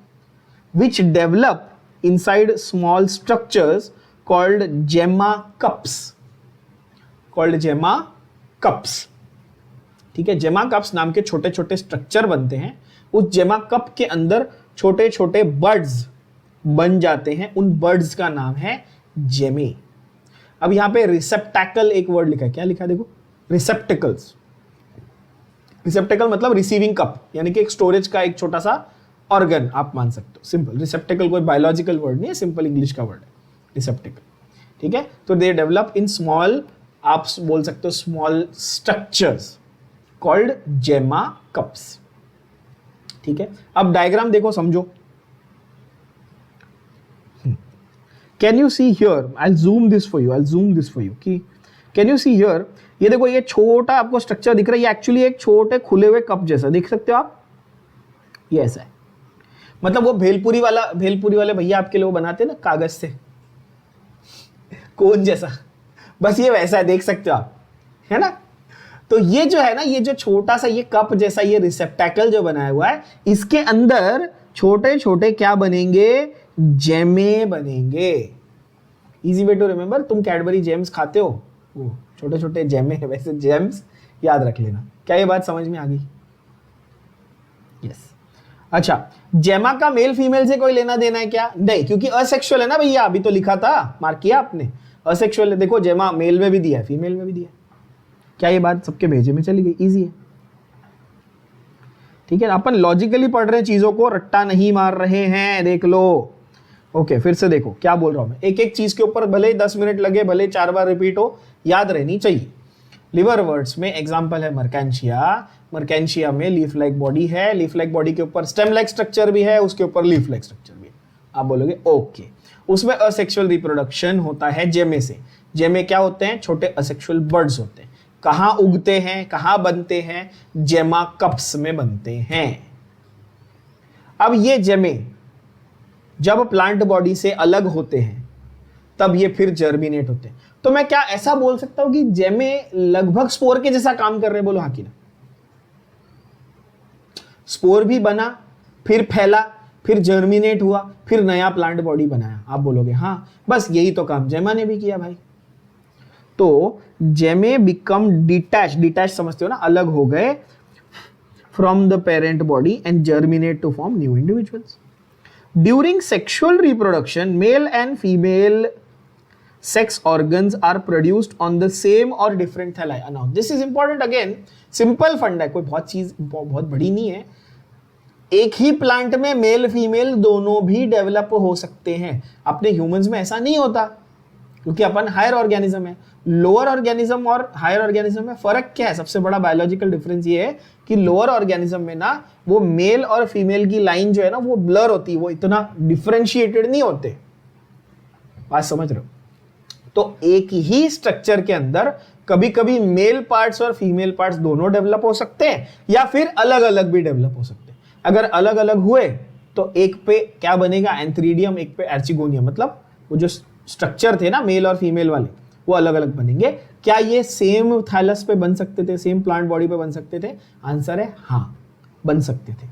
which develop inside small structures called gemma cups, ठीक है। जेमा कप्स नाम के छोटे छोटे स्ट्रक्चर बनते हैं, उस जेमा कप के अंदर छोटे छोटे बर्ड्स बन जाते हैं, उन बर्ड्स का नाम है जेमे। अब यहां पे रिसेप्टैकल एक वर्ड लिखा है, क्या लिखा है देखो? रिसेप्टिकल्स। रिसेप्टिकल मतलब रिसीविंग कप, यानी कि एक स्टोरेज का एक छोटा सा ऑर्गन आप मान सकते हो। सिंपल, रिसेप्टिकल कोई बायोलॉजिकल वर्ड नहीं है, सिंपल इंग्लिश का वर्ड है रिसेप्टिकल। ठीक है, तो दे डेवलप इन स्मॉल, आप बोल सकते हो स्मॉल स्ट्रक्चर्स कॉल्ड जेमा कप्स। ठीक है, अब डायग्राम देखो, समझो। Can you see here, I zoom this for you, कि कैन यू सी हियर? ये देखो, ये छोटा आपको स्ट्रक्चर दिख रहा है, ये एक्चुअली एक छोटे खुले हुए कप जैसा देख सकते हो आप। ये ऐसा है, मतलब वो भेलपुरी वाले भैया आपके लिए वो बनाते हैं ना कागज से, कोन जैसा, बस ये वैसा है, देख सकते हो आप, है ना? तो ये जो है ना, ये जो छोटा सा ये कप जैसा ये रिसेप्टैकल जो बनाया हुआ है, इसके अंदर छोटे छोटे क्या बनेंगे? जेमे बनेंगे। इजी वे टू रिमेंबर, तुम कैडबरी जेम्स खाते हो, वो छोटे छोटे जेमे है, वैसे जेम्स याद रख लेना। क्या ये बात समझ में आ गई? यस। अच्छा, जेमा का मेल फीमेल से कोई लेना देना है क्या? नहीं, क्योंकि असेक्सुअल है ना भैया, अभी तो लिखा था, मार्क किया आपने, असेक्सुअल है। देखो, जेमा मेल में भी दिया है, फीमेल में भी दिया है। क्या ये बात सबके भेजे में चली गई? इजी है। ठीक है, अपन लॉजिकली पढ़ रहे हैं चीजों को, रट्टा नहीं मार रहे हैं, देख लो। ओके, फिर से देखो क्या बोल रहा हूं मैं। एक एक चीज के ऊपर भले 10 मिनट लगे, भले 4 बार रिपीट हो, याद रहनी चाहिए। लिवर वर्ड्स में एग्जांपल है मर्केंशिया। मर्केंशिया में लीफ लाइक बॉडी है, लीफ लाइक बॉडी के ऊपर स्टेम लाइक स्ट्रक्चर भी है, उसके ऊपर लीफ लाइक स्ट्रक्चर भी है। आप बोलोगे ओके, उसमें असेक्सुअल रिप्रोडक्शन होता है जेमे से। जेमे क्या होते हैं? छोटे असेक्सुअल बर्ड्स होते हैं। कहां उगते हैं, कहां बनते हैं? जेमा कप्स में बनते हैं। अब ये जेमे जब प्लांट बॉडी से अलग होते हैं तब ये फिर जर्मिनेट होते हैं। तो मैं क्या ऐसा बोल सकता हूं कि जेमे लगभग स्पोर के जैसा काम कर रहे हैं? बोलो हाँ कि ना। स्पोर भी बना, फिर फैला, फिर जर्मिनेट हुआ, फिर नया प्लांट बॉडी बनाया। आप बोलोगे हाँ, बस यही तो काम जेमा ने भी किया भाई। तो जेमे बिकम डिटैच, डिटैच समझते हो ना, अलग हो गए from the parent body and germinate to form new individuals. During sexual reproduction male and female sex organs are produced on the same or different thalli. Now this is important again, simple fund है, कोई बहुत बड़ी नहीं है। एक ही plant में male female दोनों भी डेवलप हो सकते हैं। अपने ह्यूमंस में ऐसा नहीं होता, क्योंकि अपन हायर ऑर्गेनिज्म है। लोअर ऑर्गेनिज्म और हायर ऑर्गेनिज्म में फर्क क्या है? सबसे बड़ा बायोलॉजिकल डिफरेंस ये है कि लोअर ऑर्गेनिज्म में ना वो मेल और फीमेल की लाइन जो है ना वो ब्लर होती है, वो इतना डिफरेंशिएटेड नहीं होते। बात समझ रहे हो? तो एक ही स्ट्रक्चर के अंदर कभी कभी मेल पार्ट्स और फीमेल पार्ट्स दोनों डेवलप हो सकते हैं, या फिर अलग अलग भी डेवलप हो सकते हैं। अगर अलग अलग हुए तो एक पे क्या बनेगा, एंथ्रीडियम, एक पे आर्चिगोनियम, मतलब वो जो स्ट्रक्चर थे ना मेल और फीमेल वाले, वो अलग अलग बनेंगे। क्या ये सेम थैलस पे बन सकते थे, सेम प्लांट बॉडी पे बन सकते थे? आंसर है हाँ, बन सकते थे।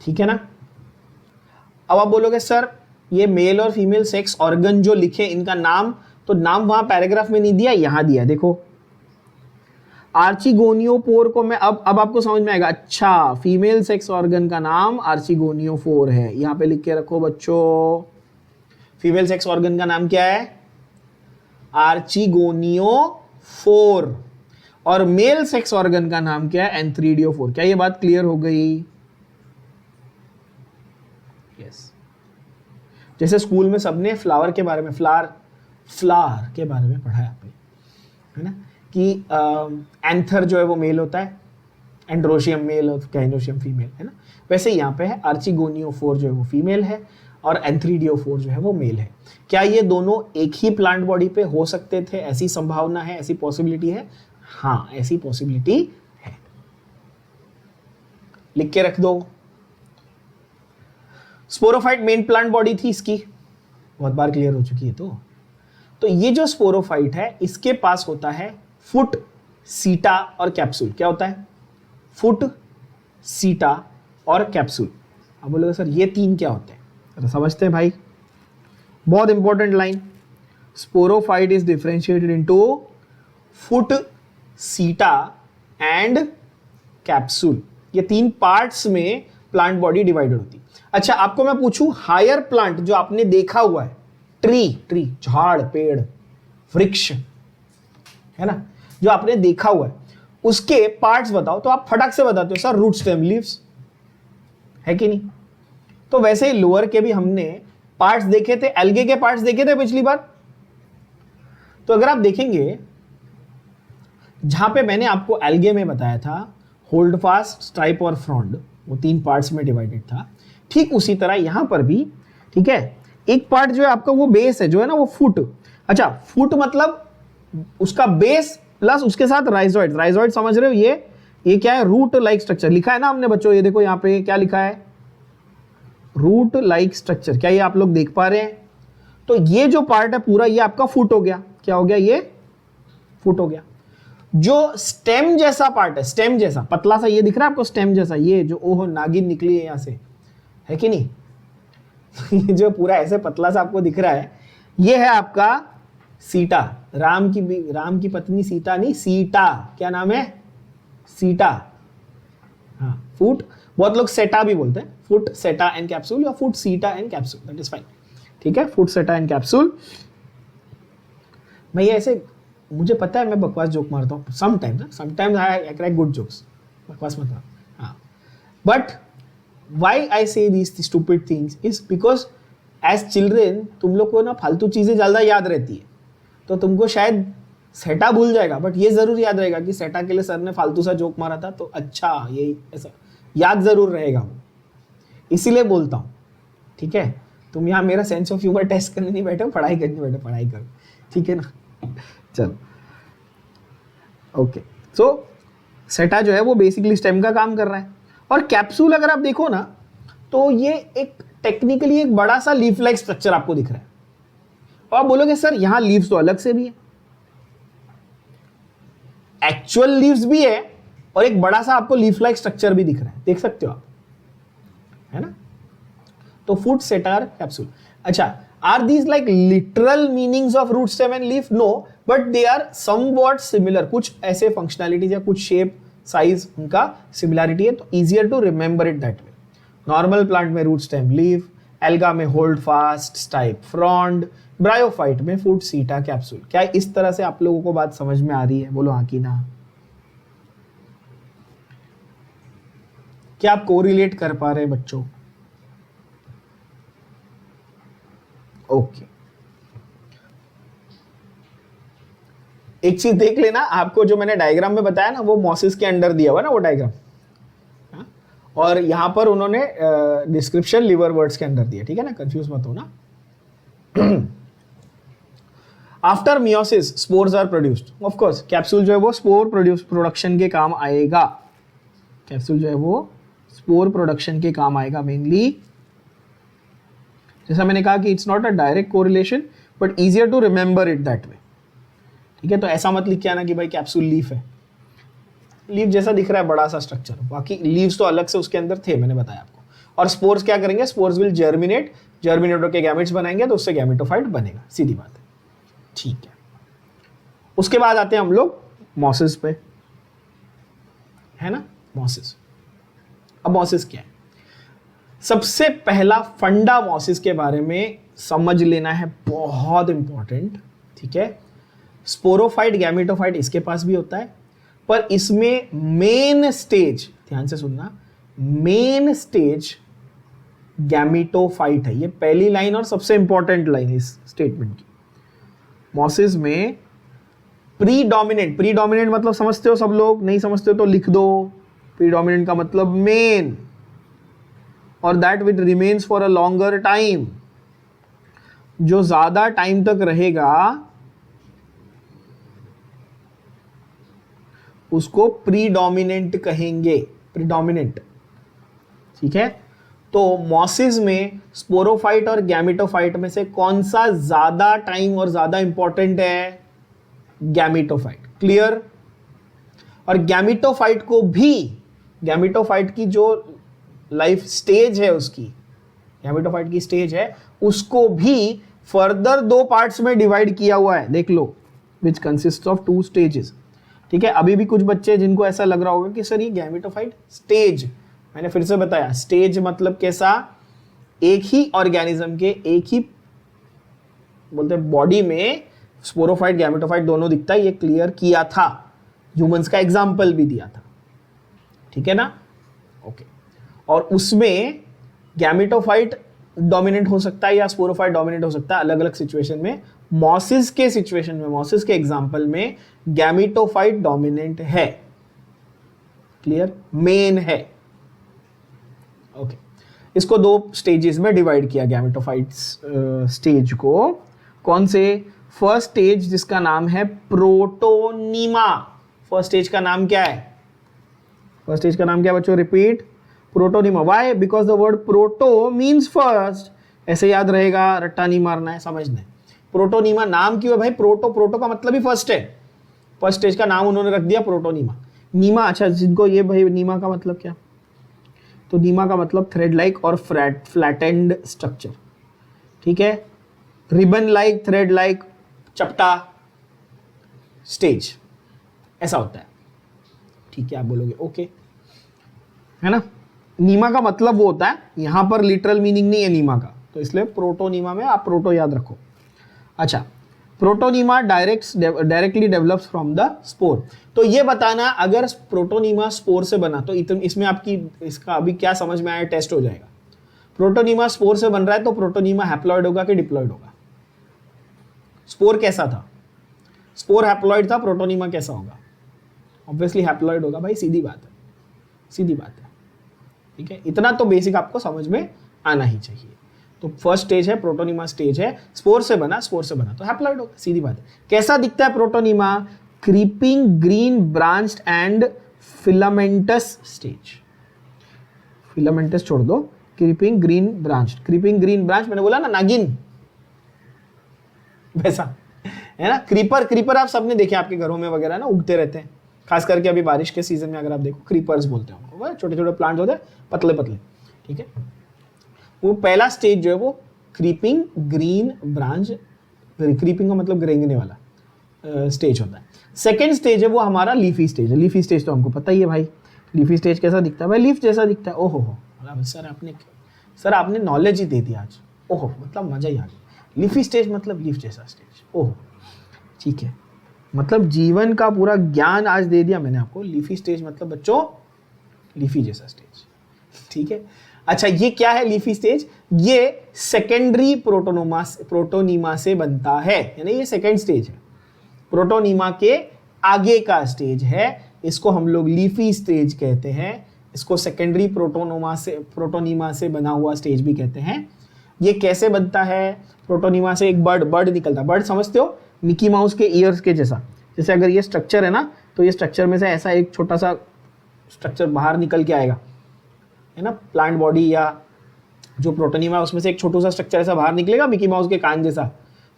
ठीक है ना। अब आप बोलोगे सर ये मेल और फीमेल सेक्स ऑर्गन जो लिखे इनका नाम, तो नाम वहां पैराग्राफ में नहीं दिया, यहां दिया। देखो आर्चिगोनियोपोर को मैं अब आपको समझ में आएगा। अच्छा, फीमेल सेक्स ऑर्गन का नाम आर्चिगोनियोफोर है, यहां पे लिख के रखो बच्चों। फीमेल सेक्स ऑर्गन का नाम क्या है? आर्चिगोनियोफोर। और मेल सेक्स ऑर्गन का नाम क्या है? एंथ्रीडियोफोर। क्या ये बात क्लियर हो गई? यस। जैसे स्कूल में सबने फ्लावर के बारे में, फ्लावर के बारे में पढ़ा है आपने, है ना, कि एंथर जो है वो मेल होता है, एंड्रोशियम मेल और गाइनोशियम फीमेल, है ना। वैसे यहाँ पे है आर्चिगोनियोफोर जो है वो फीमेल है और एंथ्रीडियोफोर जो है वो मेल है। क्या ये दोनों एक ही प्लांट बॉडी पे हो सकते थे? ऐसी संभावना है, ऐसी पॉसिबिलिटी है? हाँ, ऐसी पॉसिबिलिटी है। लिख के रख दो। स्पोरोफाइट मेन प्लांट बॉडी थी इसकी, बहुत बार क्लियर हो चुकी है। तो ये जो स्पोरोफाइट है इसके पास होता है फुट, सीटा और कैप्सूल। क्या होता है? फुट, सीटा और कैप्सूल। अब बोलोगे सर ये तीन क्या होते हैं? तो समझते हैं भाई, बहुत important line. Sporophyte is differentiated into foot, सीटा एंड कैप्सूल। ये तीन पार्ट्स में प्लांट बॉडी डिवाइडेड होती है। अच्छा, आपको मैं पूछूं हायर प्लांट जो आपने देखा हुआ है, ट्री, झाड़, पेड़, वृक्ष, है ना, जो आपने देखा हुआ है, उसके पार्ट्स बताओ। तो आप फटाक से बताते हो सर रूट, स्टेम, लीव्स, है कि नहीं? तो वैसे ही लोअर के भी हमने पार्ट्स देखे थे, एल्गे के पार्ट्स देखे थे पिछली बार। तो अगर आप देखेंगे, जहां पे मैंने आपको एल्गे में बताया था होल्ड फास्ट, स्ट्राइप और फ्रॉन्ड, वो तीन पार्ट्स में डिवाइडेड था, ठीक उसी तरह यहां पर भी, ठीक है, एक पार्ट जो है आपका वो बेस है, जो है ना वो फुट। अच्छा, फुट मतलब उसका बेस प्लस उसके साथ राइजोइड। राइजोइड समझ रहे हो? ये क्या है? रूट लाइक स्ट्रक्चर लिखा है ना हमने बच्चों, ये देखो यहां पे क्या लिखा है, रूट लाइक स्ट्रक्चर। क्या ये आप लोग देख पा रहे हैं? तो ये जो पार्ट है पूरा, ये आपका फुट हो गया। क्या हो गया? ये फुट हो गया। जो स्टेम जैसा पार्ट है, स्टेम जैसा पतला सा, ये दिख रहा है आपको स्टेम जैसा, ये जो ओह नागिन निकली है यहां से, है कि नहीं? ये जो पूरा ऐसे पतला सा आपको दिख रहा है, ये है आपका सीटा। राम की पत्नी सीता नहीं, सीता। क्या नाम है? सीटा। हाँ, फुट, बहुत लोग सेटा भी बोलते हैं, फुट, सेटा एंड कैप्सूल, या फुट, सीटा and capsule, that is fine. ठीक है, फुट, सेटा एंड कैप्सूल। मैं ये ऐसे, मुझे पता है मैं बकवास जोक मारता हूँ sometimes I crack good jokes, बकवास मत। हाँ, but why I say these stupid things is because as children तुम लोग को ना फालतू चीजें ज्यादा याद रहती है, तो तुमको शायद सेटा भूल जाएगा, बट ये जरूर याद रहेगा कि सेटा के लिए सर ने फालतू सा जोक मारा था, तो अच्छा ये ऐसा याद जरूर रहेगा वो, इसीलिए बोलता हूँ। ठीक है, तुम यहाँ मेरा सेंस ऑफ ह्यूमर टेस्ट करने नहीं बैठे हो, पढ़ाई करने बैठे, पढ़ाई करो। ठीक है ना, चलो ओके। सो सेटा जो है वो बेसिकली स्टेम का काम कर रहा है, और कैप्सूल अगर आप देखो ना, तो ये एक टेक्निकली एक बड़ा सा लीफ लाइक स्ट्रक्चर आपको दिख रहा है। और आप बोलोगे सर यहां लीव्स तो अलग से भी है, एक्चुअल लीव्स भी है, और एक बड़ा सा आपको लीफ लाइक स्ट्रक्चर भी दिख रहा है, देख सकते हो आप, है ना। तो फुट, सेटा, कैप्सूल। अच्छा, are these like literal meanings of root, stem and leaf? No, but they are somewhat similar. कुछ ऐसे फंक्शनैलिटीज या कुछ शेप, साइज, उनका सिमिलैरिटी है, तो easier to remember it that way. Normal plant में root, stem, leaf, alga में holdfast, stipe, frond, bryophyte में फुट, सीटा, कैप्सूल। क्या इस तरह से आप लोगों को बात समझ में आ रही है? बोलो हाँ कि ना। क्या आप कोरिलेट कर पा रहे हैं बच्चों? ओके, एक चीज देख लेना, आपको जो मैंने डायग्राम में बताया ना, वो मॉसिस के अंडर दिया हुआ ना वो डायग्राम, और यहां पर उन्होंने डिस्क्रिप्शन लिवर वर्ड्स के अंदर दिया। ठीक है ना, कंफ्यूज मत हो ना। After meiosis spores are produced. Of course capsule जो है वो स्पोर प्रोडक्शन के काम आएगा, कैप्सूल जो है वो स्पोर प्रोडक्शन के काम आएगा मेनली। जैसा मैंने कहा कि it's not a direct correlation but easier to remember it that way. ठीक है, तो ऐसा मत लिख के आना कि भाई कैप्सूल लीफ है, लीफ जैसा दिख रहा है बड़ा सा स्ट्रक्चर, बाकी लीव्स तो अलग से उसके अंदर थे, मैंने बताया आपको। और स्पोर्स क्या करेंगे, स्पोर्स विल जर्मिनेट, जर्मिनेटर के गैमेट्स बनाएंगे तो उससे गैमेटोफाइट बनेगा, सीधी बात है। ठीक है, उसके बाद आते हैं हम लोग मॉसिस पे, है ना, मॉसिस। अब मॉसिस क्या है, सबसे पहला फंडा मॉसिस के बारे में समझ लेना है, बहुत इंपॉर्टेंट। ठीक है, स्पोरोफाइट गैमेटोफाइट इसके पास भी होता है, पर इसमें मेन स्टेज, ध्यान से सुनना, मेन स्टेज गैमेटोफाइट है। ये पहली लाइन और सबसे इंपॉर्टेंट लाइन इस स्टेटमेंट की। मॉसिस में प्रीडोमिनेंट, प्रीडोमिनेंट मतलब समझते हो सब लोग, नहीं समझते हो तो लिख दो। प्रीडोमिनेंट का मतलब मेन, और that which remains for a longer time, जो ज्यादा टाइम तक रहेगा उसको प्रीडोमिनेंट कहेंगे, प्रीडोमिनेंट। ठीक है, तो मॉसिस में स्पोरोफाइट और गैमेटोफाइट में से कौन सा ज्यादा टाइम और ज्यादा इंपॉर्टेंट है, गैमेटोफाइट। क्लियर। और गैमेटोफाइट को भी, गैमेटोफाइट की जो लाइफ स्टेज है उसकी, गैमेटोफाइट की स्टेज है, उसको भी फर्दर दो पार्ट्स में डिवाइड किया हुआ है, देख लो, विच कंसिस्ट ऑफ 2 स्टेजेस। ठीक है, अभी भी कुछ बच्चे जिनको ऐसा लग रहा होगा कि सर ये गैमेटोफाइट स्टेज, मैंने फिर से बताया, स्टेज मतलब कैसा, एक ही ऑर्गेनिज्म के एक ही बोलते हैं बॉडी में स्पोरोफाइट गैमेटोफाइट दोनों दिखता है, ये क्लियर किया था, ह्यूमंस का एग्जाम्पल भी दिया था। ठीक है ना, ओके। और उसमें गैमेटोफाइट डोमिनेंट हो सकता है या स्पोरोफाइट डोमिनेंट हो सकता है, अलग अलग सिचुएशन में। मॉसिस के सिचुएशन में, मॉसिस के एग्जाम्पल में गैमेटोफाइट डोमिनेंट है, क्लियर, मेन है। ओके, इसको 2 स्टेजेस में डिवाइड किया गैमेटोफाइट स्टेज को। कौन से, फर्स्ट स्टेज जिसका नाम है प्रोटोनीमा। फर्स्ट स्टेज का नाम क्या है, फर्स्ट स्टेज का नाम क्या है बच्चों, repeat, protonema. Why, because the word proto means first, ऐसे याद रहेगा, रट्टा नहीं मारना है, समझना है। प्रोटोनीमा नाम क्यों है भाई, प्रोटो, प्रोटो का मतलब ही फर्स्ट है, फर्स्ट स्टेज का नाम उन्होंने रख दिया प्रोटोनीमा। नीमा, अच्छा जिनको ये भाई नीमा का मतलब क्या, तो नीमा का मतलब थ्रेड लाइक और फ्लैटेंड स्ट्रक्चर। ठीक है, रिबन लाइक, थ्रेड लाइक, चपटा स्टेज, ऐसा होता है। ठीक है, आप बोलोगे ओके, है ना। नीमा का मतलब वो होता है, यहां पर लिटरल मीनिंग नहीं है नीमा का, तो इसलिए प्रोटोनीमा में आप प्रोटो याद रखो। अच्छा, protonema directly develops from the spore. तो ये बताना अगर प्रोटोनीमा स्पोर से बना तो इसमें आपकी इसका अभी क्या समझ में आया, टेस्ट हो जाएगा। प्रोटोनीमा स्पोर से बन रहा है तो प्रोटोनीमा हैप्लॉइड होगा कि डिप्लॉइड होगा, स्पोर कैसा था, स्पोर हैप्लॉइड था, प्रोटोनीमा कैसा होगा, ऑब्वियसली हैप्लॉइड होगा भाई, सीधी बात है, सीधी बात है। ठीक है, इतना तो बेसिक आपको समझ में आना ही चाहिए। तो फर्स्ट स्टेज है प्रोटोनीमा स्टेज है, स्पोर से बना, स्पोर से बना तो हैप्लॉइड होगा, सीधी बात है। कैसा दिखता है protonema, creeping green branched and filamentous stage. Filamentous छोड़ दो, creeping green branch, creeping green branch मैंने बोला ना, नागिन वैसा है ना। क्रीपर, क्रीपर आप सबने देखे आपके घरों में वगैरह ना, उगते रहते हैं, खास करके अभी बारिश के सीजन में अगर आप देखो, क्रीपर्स बोलते हैं उनको, छोटे छोटे प्लांट्स होते हैं, पतले पतले। ठीक है, वो पहला स्टेज जो है वो क्रीपिंग ग्रीन ब्रांच, क्रीपिंग का मतलब रेंगने वाला स्टेज होता है। सेकेंड स्टेज है वो हमारा लीफी स्टेज है। लीफी स्टेज तो हमको पता ही है भाई, लीफी स्टेज कैसा दिखता है भाई, लीफ जैसा दिखता है। ओहो हो सर आपने नॉलेज ही दे दी आज, ओहो मतलब मजा ही आ गया। लीफी स्टेज मतलब लीफ जैसा स्टेज, ओहो ठीक है, मतलब जीवन का पूरा ज्ञान आज दे दिया मैंने आपको। लीफी स्टेज मतलब बच्चों लीफी जैसा स्टेज, ठीक है। अच्छा ये क्या है लीफी स्टेज, ये सेकेंडरी प्रोटोनीमा से बनता है, यानी ये सेकेंड स्टेज है, प्रोटोनीमा के आगे का स्टेज है, इसको हम लोग लीफी स्टेज कहते हैं। इसको सेकेंडरी प्रोटोनीमा से बना हुआ स्टेज भी कहते हैं। ये कैसे बनता है, प्रोटोनीमा से एक बर्ड निकलता है, बर्ड समझते हो, मिकी माउस के ईयर्स के जैसा। जैसे अगर ये स्ट्रक्चर है ना, तो ये स्ट्रक्चर में से ऐसा एक छोटा सा स्ट्रक्चर बाहर निकल के आएगा, है ना, प्लांट बॉडी या जो प्रोटोनिमा उसमें से एक छोटा सा स्ट्रक्चर ऐसा बाहर निकलेगा मिकी माउस के कान जैसा,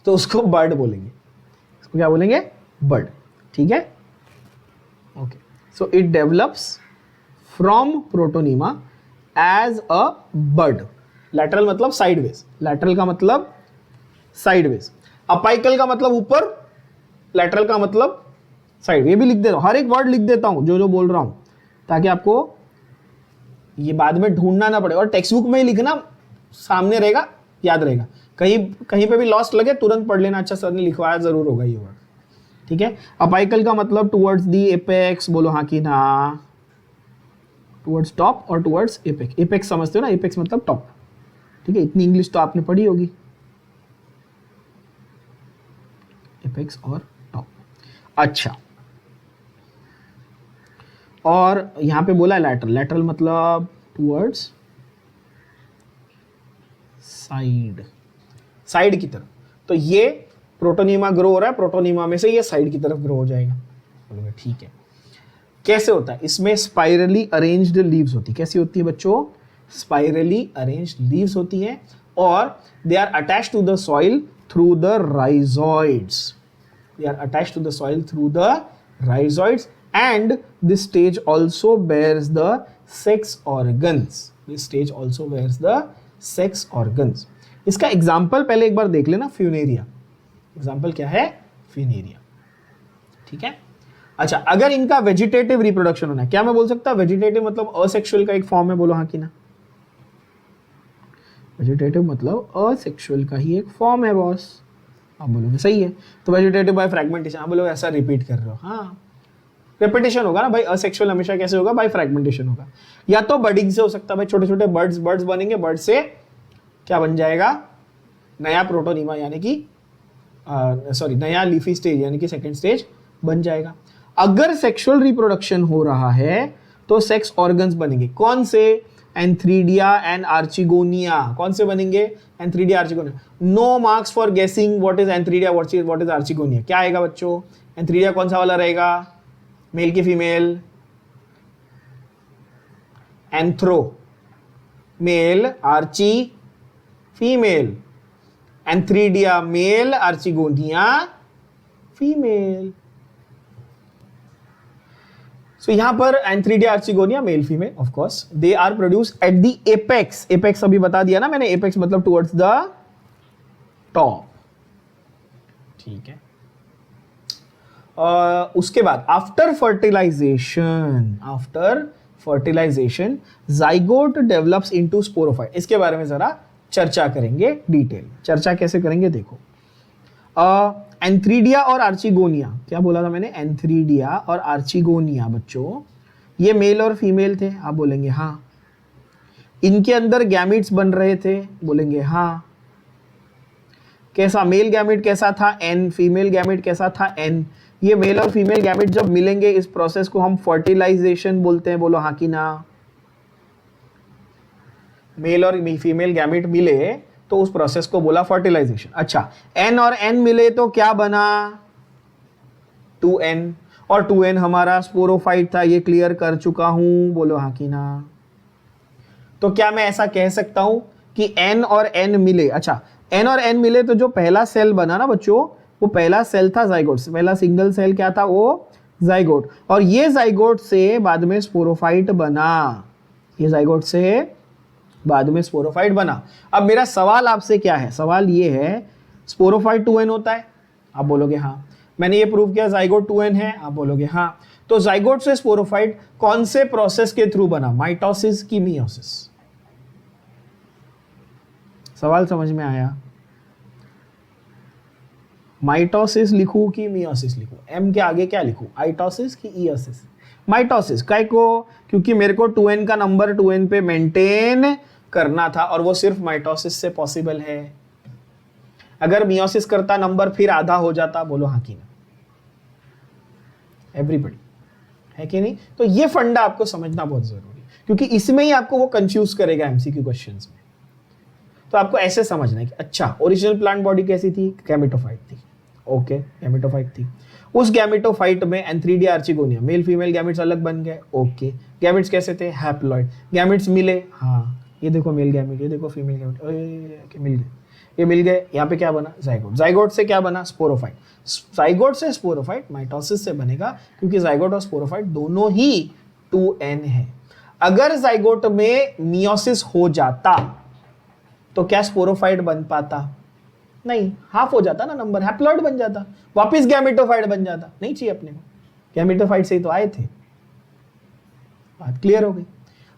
तो उसको बर्ड बोलेंगे। इसको क्या बोलेंगे? बर्ड। ठीक है, okay. So it develops from protonema as a bud. Lateral मतलब साइडवेज, लैटरल का मतलब साइडवेज, अपाइकल का मतलब ऊपर, लैटरल का मतलब साइड। ये भी लिख देता हूं, हर एक वर्ड लिख देता हूं जो जो बोल रहा हूं, ताकि आपको ये बाद में ढूंढना ना पड़े। और टेक्स्ट बुक में ही लिखना, सामने रहेगा, याद रहेगा। कहीं कहीं पे भी लॉस्ट लगे तुरंत पढ़ लेना। अच्छा, सर ने लिखवाया जरूर होगा ये वर्ड। ठीक है, अपाइकल का मतलब टुवर्ड्स दी एपेक्स, बोलो हाँ कि ना, टुवर्ड्स टॉप और टुवर्ड्स एपेक्स। एपेक्स समझते हो ना, एपेक्स मतलब टॉप। ठीक है, इतनी इंग्लिश तो आपने पढ़ी होगी, एपेक्स और टॉप। अच्छा, और यहां पे बोला है लैटरल, लैटरल मतलब टुवर्ड्स साइड, साइड की तरफ। तो ये प्रोटोनिमा ग्रो हो रहा है, प्रोटोनिमा में से ये साइड की तरफ ग्रो हो जाएगा। बोलोगे ठीक है। कैसे होता है? इसमें स्पाइरली अरेंज्ड लीव्स होती है। कैसी होती है बच्चों? स्पाइरली अरेंज्ड लीव्स होती हैं, और they are attached to the soil through the rhizoids. They are attached to the soil through the rhizoids, and this stage also bears the sex organs. This stage also bears the sex organs. इसका example पहले एक बार देख लेना, Funaria. Example क्या है? Funaria. ठीक है, अच्छा, अगर इनका वेजिटेटिव रिप्रोडक्शन होना है, क्या मैं बोल सकता? वेजिटेटिव मतलब असेक्सुअल का एक फॉर्म है, बोलो हाँ कि ना। वेजिटेटिव मतलब असेक्सुअल का ही एक फॉर्म है बॉस। आप बोलोगे सही है, तो वेजिटेटिव बाय फ्रैगमेंटेशन। आप बोलोगे ऐसा रिपीट कर रहे हो, हाँ रेपिटेशन होगा ना भाई। असेक्सुअल हमेशा कैसे होगा? बाय फ्रैगमेंटेशन होगा। या तो बर्डिंग से हो सकता है भाई, छोटे छोटे बर्ड्स बनेंगे, बर्ड से क्या बन जाएगा? नया प्रोटोनिमा, यानी कि सॉरी नया लीफी स्टेज, यानी कि सेकंड स्टेज बन जाएगा। अगर सेक्सुअल रिप्रोडक्शन हो रहा है तो सेक्स ऑर्गन्स बनेंगे। कौन से? Antheridia and archegonia. कौन से बनेंगे? Antheridia, archegonia. No marks for guessing what is antheridia, what is archegonia. क्या आएगा बच्चों? एंथ्रीडिया कौन सा वाला रहेगा? मेल की फीमेल? एंथ्रो मेल, आर्ची female. Antheridia male, archegonia female. So यहां पर antheridia, archegonia male female, of course they are produce at the apex. Apex अभी बता दिया ना मैंने, एपेक्स मतलब टुवर्ड्स द टॉप। ठीक है, उसके बाद after fertilisation zygote develops into sporophyte. इसके बारे में जरा चर्चा करेंगे डिटेल। चर्चा कैसे करेंगे देखो। एंथ्रीडिया और आर्चिगोनिया, क्या बोला था मैंने? एंथ्रीडिया और आर्चिगोनिया बच्चों, ये मेल और फीमेल थे। आप बोलेंगे हाँ। इनके अंदर गैमिट्स बन रहे थे, बोलेंगे हाँ। कैसा? मेल गैमिट कैसा था? एन। फीमेल गैमिट कैसा था? एन। ये मेल और फीमेल गैमिट जब मिलेंगे, इस प्रोसेस को हम फर्टिलाइजेशन बोलते हैं, बोलो हाँ कि ना। मेल और फीमेल गैमिट मिले तो उस प्रोसेस को बोला फर्टिलाइजेशन। अच्छा, एन और एन मिले तो क्या बना? 2n, और 2n हमारा स्पोरोफाइट था, ये क्लियर कर चुका हूं, बोलो हाँ कि ना। तो क्या मैं ऐसा कह सकता हूं कि n और n मिले? अच्छा, n और n मिले तो जो पहला सेल बना ना बच्चों, वो पहला सेल था जाइगोट। पहला सिंगल सेल क्या था? वो जाइगोट। और ये जाइगोट से बाद में स्पोरोफाइट बना। ये जाइगोट से बाद में स्पोरोफाइट बना। अब मेरा सवाल आपसे क्या है? सवाल ये है, स्पोरोफाइट 2n होता है? आप बोलोगे हाँ। मैंने ये प्रूव किया जाइगोट 2n है? आप बोलोगे हाँ। तो जाइगोट से स्पोरोफाइट कौन से प्रोसेस के थ्रू बना? माइटोसिस की मियोसिस? सवाल समझ में आया? माइटोसिस लिखूं कि मियोसिस लिखूं? एम के आगे क्या लिखूं? आइटोसिस की ईओसिस? माइटोसिस। काय को? क्योंकि मेरे को 2n का नंबर 2n पे मेंटेन करना था, और वो सिर्फ माइटोसिस से पॉसिबल है। अगर मियोसिस करता नंबर फिर आधा हो जाता, बोलो हाँ कि ना। एवरीबडी, है कि नहीं? तो ये फंडा आपको समझना बहुत जरूरी, क्योंकि इसमें ही आपको वो कंफ्यूज करेगा एमसीक्यू क्वेश्चंस में। तो आपको ऐसे समझना है कि अच्छा, ओरिजिनल प्लांट बॉडी कैसी थी? गैमेटोफाइट थी। ओके, गैमेटोफाइट थी। उस गैमेटोफाइट में एंथ्रीडी आर्चिगोनिया, मेल फीमेल गैमेट्स अलग बन गए। ओके, गैमेट्स कैसे थे? हैप्लॉइड। गैमेट्स मिले, हाँ ये देखो मेल गैमेट, ये देखो फीमेल गैमेट, मिल गए, ये मिल गए। यहाँ पे क्या बना? जाइगोट। जाइगोट से क्या बना? स्पोरोफाइट। जाइगोट से स्पोरोफाइट माइटोसिस से बनेगा, क्योंकि जाइगोट और स्पोरोफाइट दोनों ही 2n है। अगर जाइगोट में मियोसिस हो जाता तो क्या स्पोरोफाइट बन पाता? नहीं, हाफ हो जाता ना नंबर, हैप्लॉइड बन जाता, वापस गैमेटोफाइट बन जाता। नहीं चाहिए अपने को, गैमेटोफाइट से ही तो आए थे। बात क्लियर हो गई?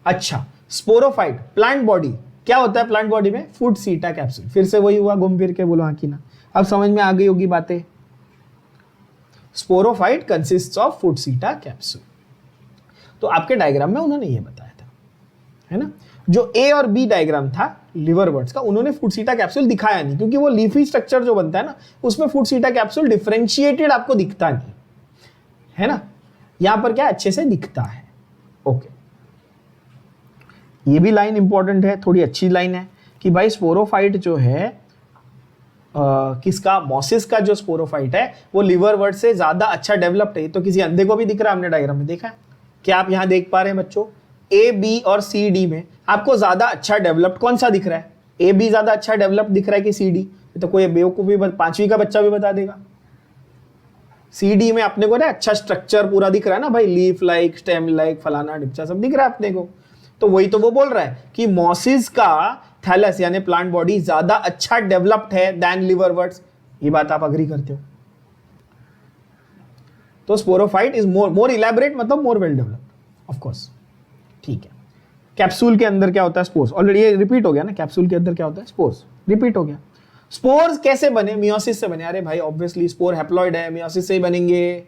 अच्छा, स्पोरोफाइट प्लांट बॉडी, क्या होता है प्लांट बॉडी में? फूड सीटा कैप्सूल। फिर से वही हुआ, घूम फिर के बोलो हाँ की ना। अब समझ में आ गई होगी बातें। स्पोरोफाइट कंसिस्ट्स ऑफ फूड सीटा कैप्सूल। तो आपके डायग्राम में उन्होंने ये बताया था, है ना। जो ए और बी डायग्राम था लिवरवर्ट्स का, उन्होंने फूड सीटा कैप्सूल दिखाया नहीं, क्योंकि वो लीफी स्ट्रक्चर जो बनता है ना, उसमें फूड सीटा कैप्सूल डिफरेंशिएटेड आपको दिखता नहीं, है ना। यहां पर क्या अच्छे से दिखता है। ओके, ये भी लाइन इंपॉर्टेंट है, थोड़ी अच्छी लाइन है कि भाई स्पोरोफाइट जो है किसका? मॉसिस का जो स्पोरोफाइट है वो लिवरवर्ट से ज्यादा अच्छा डेवलप्ड है। तो किसी अंधे को भी दिख रहा है, हमने डायग्राम में देखा है। क्या आप यहां देख पा रहे हैं बच्चों? ए, बी और सी, डी में आपको ज्यादा अच्छा डेवलप्ड कौन सा दिख रहा है? ए, बी ज्यादा अच्छा डेवलप्ड दिख रहा है कि सी, डी? तो कोई बेवकूफ भी 5वीं का बच्चा भी बता देगा। सी, डी में अपने को ना अच्छा स्ट्रक्चर पूरा दिख रहा है ना भाई, लीफ लाइक, स्टेम लाइक, फलाना ढिमचा सब दिख रहा है अपने को। तो वही तो वो बोल रहा है कि मॉसिस का थैलस यानी प्लांट बॉडी ज्यादा अच्छा डेवलप्ड है देन लिवरवर्ट्स। ये बात आप अग्री करते हो? तो स्पोरोफाइट इज मोर इलैबोरेट, मतलब more well developed of course. ठीक है, कैप्सूल के अंदर क्या होता है? स्पोर्स। ऑलरेडी ये रिपीट हो गया ना, कैप्सूल के अंदर क्या होता है? स्पोर्स। रिपीट हो गया। स्पोर्स कैसे बने? मियोसिस से बने। अरे भाई ऑब्वियसली स्पोर हैप्लॉइड है, मियोसिस से ही बनेंगे,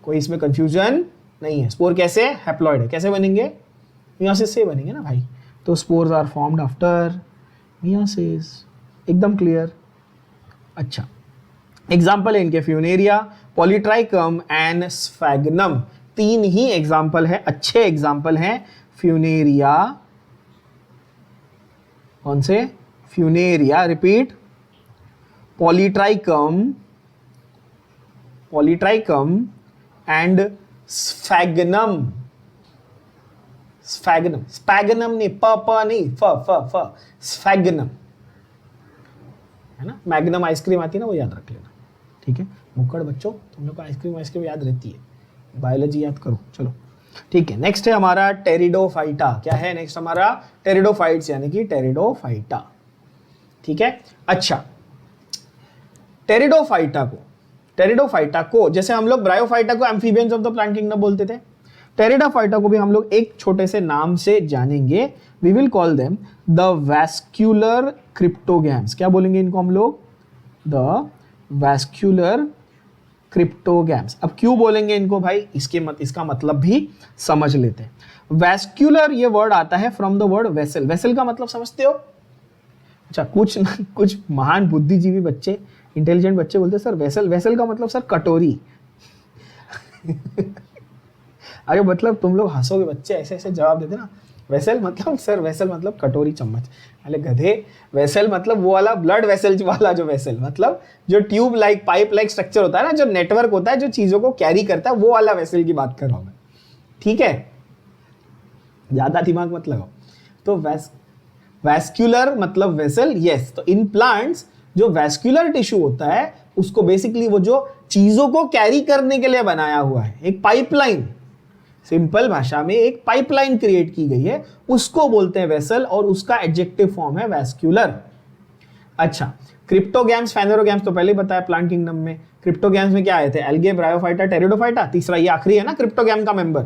कोई इसमें कंफ्यूजन नहीं है। स्पोर कैसे? हैप्लॉइड है, कैसे बनेंगे? मियोसिस से ही बनेंगे ना भाई। तो spores are formed after meiosis, एकदम क्लियर। अच्छा, एग्जाम्पल है इनके फ्यूनेरिया, पॉलीट्राइकम एंड स्फैग्नम। 3 ही एग्जाम्पल है, अच्छे एग्जाम्पल हैं। फ्यूनेरिया, कौन से? Funaria, repeat, polytrichum and sphagnum. Sphagnum, spagnum नहीं, प नहीं, फ स्फैग्नम, है ना। मैग्नम आइसक्रीम आती है ना, वो याद रख लेना, ठीक है। मुक्कड़ बच्चों, तुम लोग को आइसक्रीम याद रहती है, बायोलॉजी याद करो। चलो ठीक है, नेक्स्ट है हमारा टेरिडोफाइटा। क्या है नेक्स्ट हमारा? टेरिडोफाइट्स यानी कि टेरिडोफाइटा, ठीक है। अच्छा, टेरिडोफाइटा को जैसे हम लोग ब्रायोफाइटा को amphibians of the plant kingdom बोलते थे, टेरिडोफाइटा को भी हम लोग एक छोटे से नाम से जानेंगे। We will call them the vascular cryptogams. क्या बोलेंगे इनको हम लोग? The vascular cryptogams. अब क्यों बोलेंगे इनको भाई? इसका मतलब भी समझ लेते हैं। वैस्क्यूलर ये वर्ड आता है from the word vessel. Vessel का मतलब समझते हो? अच्छा, कुछ महान बुद्धिजीवी बच्चे, इंटेलिजेंट बच्चे बोलते हैं सर वेसल, वेसल का मतलब सर कटोरी। अरे मतलब तुम लोग हंसोगे, बच्चे ऐसे ऐसे जवाब देते ना, वेसल मतलब सर, वेसल मतलब कटोरी चम्मच। अरे गधे, वेसल मतलब वो वाला ब्लड वेसल वाला जो वेसल, मतलब जो tube like, pipe like structure होता है ना, जो नेटवर्क होता है, जो चीजों को कैरी करता है, वो वाला वेसल की बात कर रहा हूं मैं, ठीक है। ज्यादा दिमाग मत लगाओ। तो वैस्क्यूलर मतलब वेसल, यस। तो इन प्लांट्स जो वैस्क्यूलर टिश्यू होता है उसको बेसिकली वो जो चीजों को कैरी करने के लिए बनाया हुआ है, एक पाइपलाइन, सिंपल भाषा में एक पाइपलाइन क्रिएट की गई है, उसको बोलते हैं वेसल, और उसका एडजेक्टिव फॉर्म है वैस्क्यूलर। अच्छा, क्रिप्टोगैम्स, फेनेरोगैम्स तो पहले ही बताया प्लांट किंगडम में। क्रिप्टोगैम्स में क्या आए थे? एल्गे, ब्रायोफाइटा, टेरिडोफाइटा, तीसरा ये आखिरी है ना क्रिप्टोगैम का मेंबर।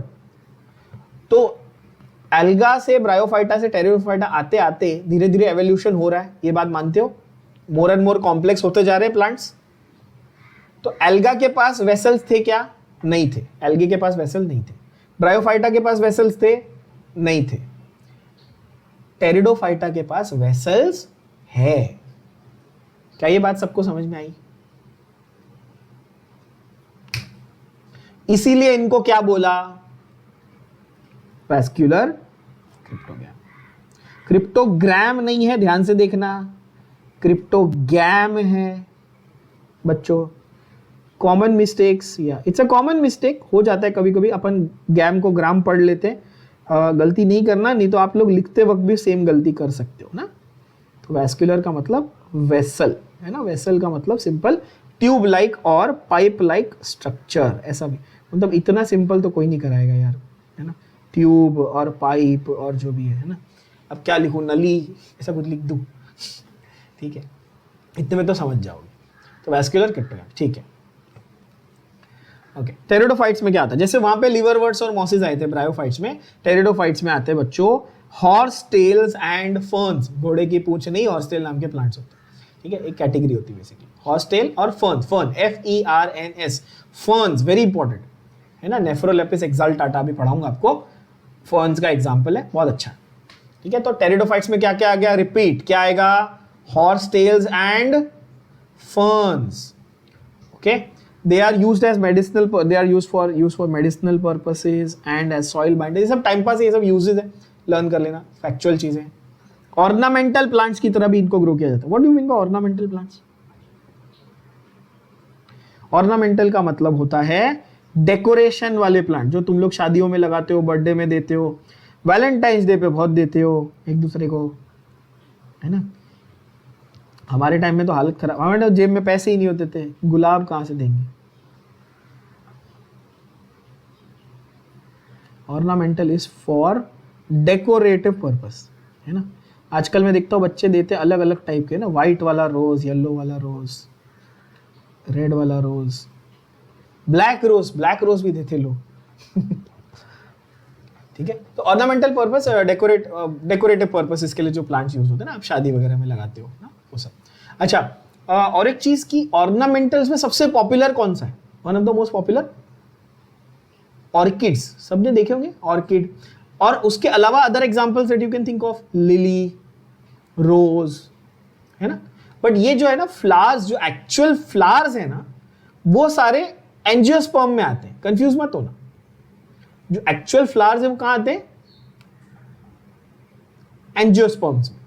तो एल्गा से, ब्रायोफाइटा से टेरिडोफाइटा आते आते धीरे धीरे एवोल्यूशन हो रहा है, ये बात मानते हो? मोर एंड मोर कॉम्प्लेक्स होते जा रहे हैं प्लांट्स। तो एल्गा के पास वेसल्स थे क्या? नहीं थे। एल्गे के पास वेसल नहीं थे। ब्रायोफाइटा के पास वेसल्स थे? नहीं थे। टेरिडोफाइटा के पास वेसल्स है। क्या ये बात सबको समझ में आई? इसीलिए इनको क्या बोला? Vascular cryptogam. क्रिप्टोग्राम नहीं है, ध्यान से देखना, क्रिप्टोगैम है, बच्चों, कॉमन मिस्टेक्स, या इट्स अ कॉमन मिस्टेक, हो जाता है कभी कभी, अपन गैम को ग्राम पढ़ लेते हैं, गलती नहीं करना, नहीं तो आप लोग लिखते वक्त भी सेम गलती कर सकते हो ना। तो वैस्कुलर का मतलब वेसल है ना, वेसल का मतलब सिंपल ट्यूब लाइक और पाइप लाइक स्ट्रक्चर, ऐसा भी, मतलब इतना सिंपल तो कोई नहीं कराएगा यार, है ना, ट्यूब और पाइप और जो भी है ना। अब क्या लिखूं, नली, ऐसा कुछ लिख दूं, ठीक है, इतने में तो समझ जाओगे। तो वैस्कुलर क्रिप्टोग्राम, ठीक है, ओके। टेरिडोफाइट्स में क्या आता है, जैसे वहां पे लिवरवर्ट्स और मॉसिस आए थे ब्रायोफाइट्स में, टेरिडोफाइट्स में आते हैं बच्चों हॉर्स टेल्स एंड फर्न्स, घोड़े की पूंछ नहीं, हॉर्स टेल नाम के प्लांट्स होते हैं, ठीक है, एक कैटेगरी होती है बेसिकली, हॉर्स टेल और fern, fern FERNS, ferns very important है ना, नेफ्रोलेपिस एक्साल्टाटा भी पढ़ाऊंगा आपको, फर्न्स का एग्जांपल है, बहुत अच्छा, ठीक है। तो टेरिडोफाइट्स में क्या क्या आ गया, रिपीट, क्या आएगा, horsetails and ferns, okay. They are used as medicinal, they are used for medicinal purposes and as soil binder, ये सब टाइम पास, ये सब यूजेस है, लर्न कर लेना, फैक्चुअल चीजें। ऑर्नामेंटल प्लांट्स की तरह भी इनको ग्रो किया जाता है। What do you mean by ornamental plants? Ornamental का मतलब होता है डेकोरेशन वाले प्लांट, जो तुम लोग शादियों में लगाते हो, बर्थडे में देते हो, वैलेंटाइंस डे पे बहुत देते हो एक दूसरे को, है ना। हमारे टाइम में तो हालत खराब, हमारे जेब में पैसे ही नहीं होते थे, गुलाब कहां से देंगे। Ornamental is for decorative purpose, है ना। आजकल मैं देखता हूँ बच्चे देते अलग अलग टाइप के ना, व्हाइट वाला रोज, येलो वाला रोज, रेड वाला रोज, ब्लैक रोज भी देते लोग ठीक है। तो ऑर्नामेंटल पर्पस, डेकोरेटिव पर्पस, इसके लिए जो प्लांट्स यूज होते हैं ना, आप शादी वगैरह में लगाते हो ना, वो सब। अच्छा, और एक चीज की, ऑर्नामेंटल्स में सबसे पॉपुलर कौन सा है, one of the most popular, orchids, सबने देखे होंगे ऑर्किड, और उसके अलावा other examples that you can think of, lily, rose, है ना। बट ये जो है ना फ्लावर्स, जो एक्चुअल फ्लावर्स है ना, वो सारे एंजियोस्पर्म में आते हैं, कंफ्यूज मत होना, जो एक्चुअल फ्लावर्स है वो कहां आते हैं, एंजियोस्पर्म्स में।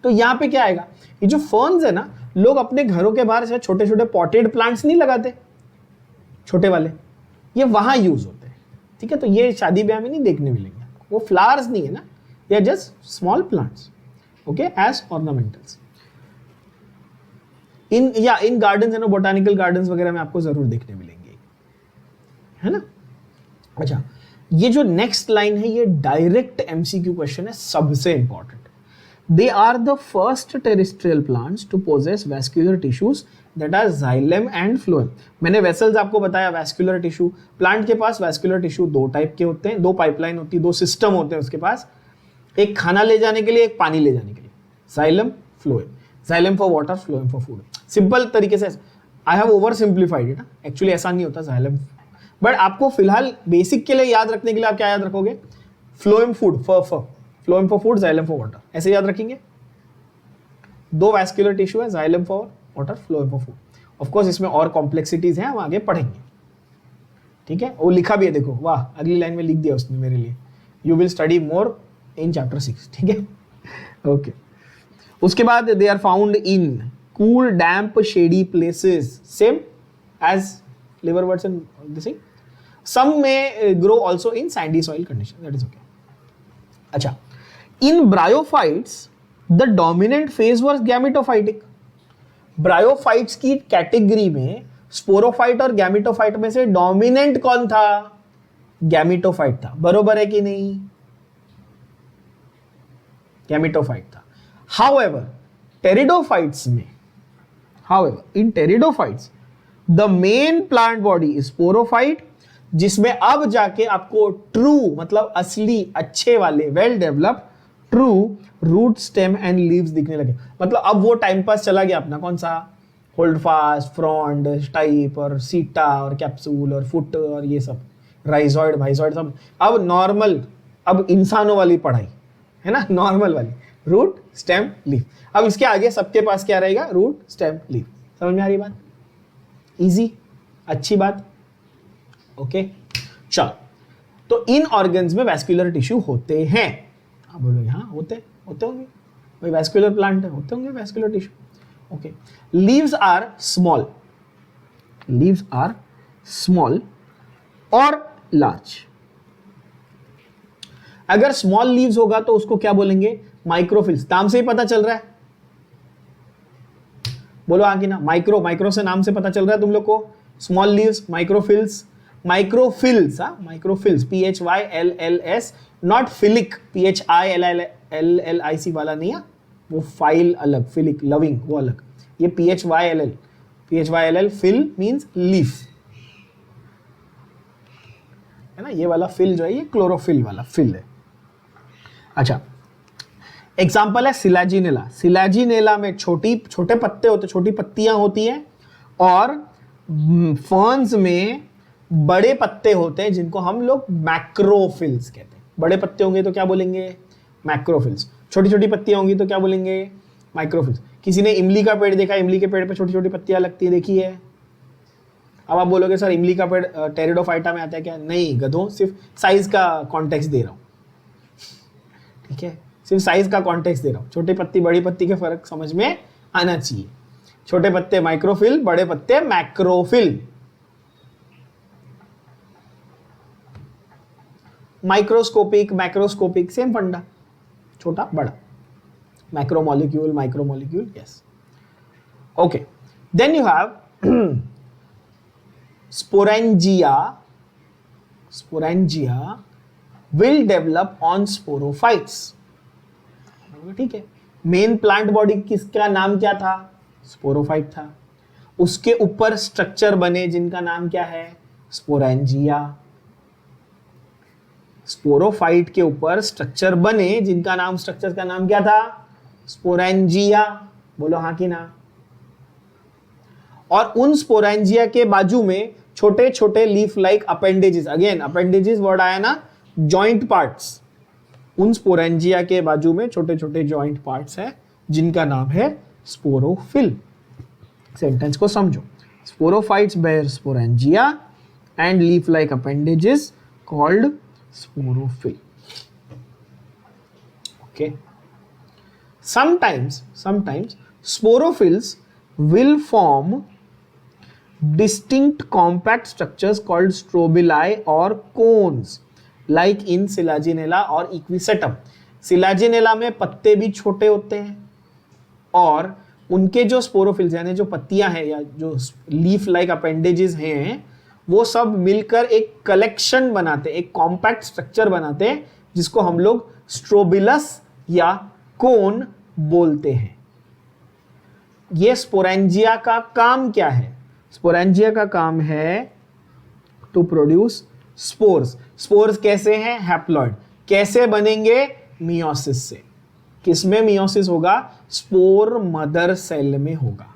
तो यहां पे क्या आएगा, ये जो फर्न्स है ना, लोग अपने घरों के बाहर छोटे छोटे पॉटेड प्लांट्स नहीं लगाते, छोटे वाले, ये वहां यूज होते हैं, ठीक है। तो ये शादी ब्याह में नहीं देखने मिलेंगे, वो फ्लावर्स नहीं है ना, they are just small plants, okay, as ornamentals. In gardens है ना, बोटानिकल गार्डन्स वगैरह में आपको जरूर देखने मिलेंगे, है ना। अच्छा, ये जो नेक्स्ट लाइन है, ये डायरेक्ट MCQ क्वेश्चन है, सबसे important. They are the first terrestrial plants to possess vascular tissues that are xylem and phloem. मैंने वेसल्स आपको बताया, वैस्कुलर टिश्यू, प्लांट के पास वैस्कुलर टिश्यू दो टाइप के होते हैं, दो पाइपलाइन होती है, दो सिस्टम होते हैं उसके पास, एक खाना ले जाने के लिए, एक पानी ले जाने के लिए, xylem phloem, xylem for water, phloem for food. Simple तरीके से, I have over simplified it, actually ऐसा नहीं होता जाइलम, बट आपको फिलहाल बेसिक के लिए याद रखने के लिए आप क्या याद रखोगे, phloem food, phloem for food, xylem for water, ऐसे याद रखेंगे। दो वैस्कुलर टिश्यू है, xylem for water, phloem for food. Of course इसमें और कॉम्प्लेक्सिटीज हैं, हम आगे पढ़ेंगे, ठीक है। वो लिखा भी है, देखो, वाह, अगली लाइन में लिख दिया उसने मेरे लिए, you will study more in chapter 6, ठीक है, ओके। उसके बाद they are found in cool damp shady places, same as liverworts and this thing. Some may grow also in sandy soil condition, that is okay. अच्छा, in bryophytes the dominant phase was gametophytic. Bryophytes की category में sporophyte और gametophyte में से dominant कौन था, gametophyte था, बरोबर है कि नहीं, गैमेटोफाइट था। However, टेरिडोफाइट्स में, in pteridophytes the main plant body is sporophyte, जिसमें अब जाके आपको ट्रू मतलब असली अच्छे वाले well developed true root stem and leaves दिखने लगे। मतलब अब वो टाइम पास चला गया अपना, कौन सा, होल्ड फास्ट, फ्रॉन्ड टाइप और सीटा और कैप्सूल और फुट और ये सब, राइजॉइड भाइजॉइड सब, अब नॉर्मल, अब इंसानों वाली पढ़ाई है ना, नॉर्मल वाली, रूट स्टेम लीव। अब इसके आगे सबके पास क्या रहेगा, रूट स्टेम लीव। समझ में आ रही बात, इजी, अच्छी बात, ओके। चलो, तो इन ऑर्गन्स में वैस्कुलर टिश्यू होते हैं, आप बोलोगे हाँ होते होंगे भाई, वैस्कुलर प्लांट है, होते होंगे vascular tissue. Okay, leaves are small, leaves are small और लार्ज। अगर स्मॉल लीव्स होगा तो उसको क्या बोलेंगे? माइक्रोफिल्स। नाम से ही पता चल रहा है, बोलो आगे ना, माइक्रो, माइक्रो से नाम से पता चल रहा है तुम लोग को, small leaves, microphylls, microphylls, microphylls, PHYLLS, not phyllic, PHILLIC वाला नहीं है, वो फाइल अलग, फिलिक लविंग वो अलग, ये PHYLL, फिल मींस लीफ है ना, ये वाला फिल जो है ये क्लोरोफिल वाला फिल है। अच्छा, एग्जाम्पल है सिलाजिनेला। सिलाजिनेला में छोटे पत्ते होते, छोटी पत्तियां होती हैं, और फर्न्स में बड़े पत्ते होते हैं जिनको हम लोग मैक्रोफिल्स कहते हैं। बड़े पत्ते होंगे तो क्या बोलेंगे? मैक्रोफिल्स। छोटी छोटी पत्तियां होंगी तो क्या बोलेंगे? माइक्रोफिल्स। किसी ने इमली का पेड़ देखा, इमली के पेड़ पे छोटी छोटी पत्तियां लगती है, देखी है? अब आप बोलोगे सर इमली का पेड़ टेरिडोफाइटा में आता है क्या? नहीं गधों, सिर्फ साइज का कॉन्टेक्स्ट दे रहा हूं, ठीक है, सिर्फ साइज का कॉन्टेक्स्ट दे रहा हूं। छोटी पत्ती बड़ी पत्ती के फर्क समझ में आना चाहिए। छोटे पत्ते माइक्रोफिल, बड़े पत्ते मैक्रोफिल। माइक्रोस्कोपिक, मैक्रोस्कोपिक, सेम फंडा, छोटा बड़ा, macromolecule, micromolecule, yes. Okay, then you have sporangia, sporangia will develop on sporophytes, ठीक है। मेन प्लांट बॉडी किसका नाम क्या था? स्पोरोफाइट था। उसके ऊपर स्ट्रक्चर बने जिनका नाम क्या है? स्पोरेंजिया। स्पोरोफाइट के ऊपर स्ट्रक्चर बने जिनका नाम, स्ट्रक्चर का नाम क्या था? स्पोरेंजिया। बोलो हाँ कि ना। और उन स्पोरेंजिया के बाजू में छोटे छोटे leaf like appendages, again appendages word आया ना, जॉइंट पार्ट्स। उन स्पोरेंजिया के बाजू में छोटे छोटे जॉइंट पार्ट्स हैं जिनका नाम है स्पोरोफिल। सेंटेंस को समझो, sporophytes bear sporangia and leaf like appendages called sporophyll. Okay, sometimes sporophylls will form distinct compact structures called strobili or cones like in Silaginella और Equisetum। सिलाजिनेला में पत्ते भी छोटे होते हैं और उनके जो स्पोरोफिल्स यानी जो पत्तियां हैं या जो लीफ लाइक अपेंडेजेस हैं वो सब मिलकर एक कलेक्शन बनाते, एक कॉम्पैक्ट स्ट्रक्चर बनाते हैं जिसको हम लोग स्ट्रोबिलस या कोन बोलते हैं। ये स्पोरेंजिया का काम क्या है? स्पोरेंजिया का काम है टू प्रोड्यूस स्पोर्स। स्पोर्स कैसे हैं? हैप्लॉइड। कैसे बनेंगे? मियोसिस से। किसमें मियोसिस होगा? स्पोर मदर सेल में होगा।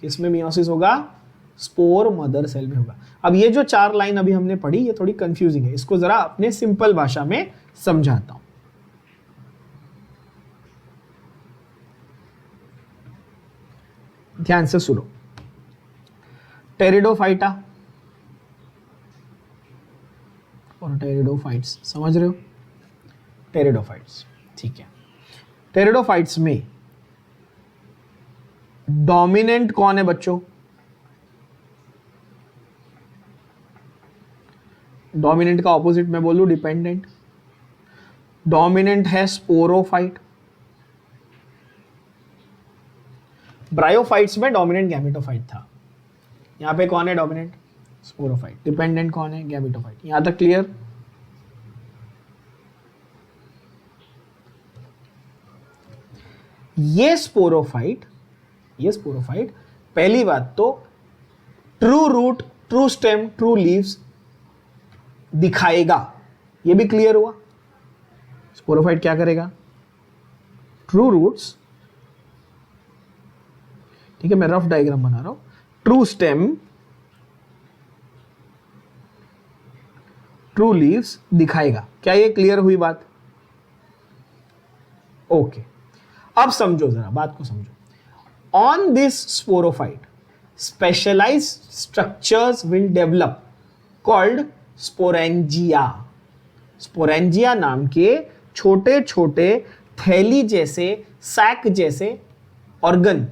किसमें मियोसिस होगा? स्पोर मदर सेल में होगा। अब ये जो 4 लाइन अभी हमने पढ़ी ये थोड़ी कंफ्यूजिंग है, इसको जरा अपने सिंपल भाषा में समझाता हूं। ध्यान से सुनो। टेरिडोफाइटा और टेरिडोफाइट्स, समझ रहे हो? टेरिडोफाइट्स, ठीक है। टेरिडोफाइट्स में डोमिनेंट कौन है बच्चों? डोमिनेंट का ऑपोजिट मैं बोलूं डिपेंडेंट। डोमिनेंट है स्पोरोफाइट। ब्रायोफाइट्स में डोमिनेंट गैमेटोफाइट था। यहां पे कौन है डोमिनेंट? स्पोरोफाइट। डिपेंडेंट कौन है? गैमेटोफाइट। यहां तक क्लियर? ये स्पोरोफाइट पहली बात तो true root, true stem, true leaves दिखाएगा। ये भी क्लियर हुआ? स्पोरोफाइट क्या करेगा? ट्रू रूट्स, ठीक है, मैं रफ डायग्राम बना रहा हूं। ट्रू स्टेम, ट्रू लीव्स दिखाएगा। क्या ये क्लियर हुई बात? ओके, अब समझो, जरा बात को समझो। On this sporophyte specialised structures will develop called sporangia. Sporangia नाम के छोटे छोटे थैली जैसे, सैक जैसे ऑर्गन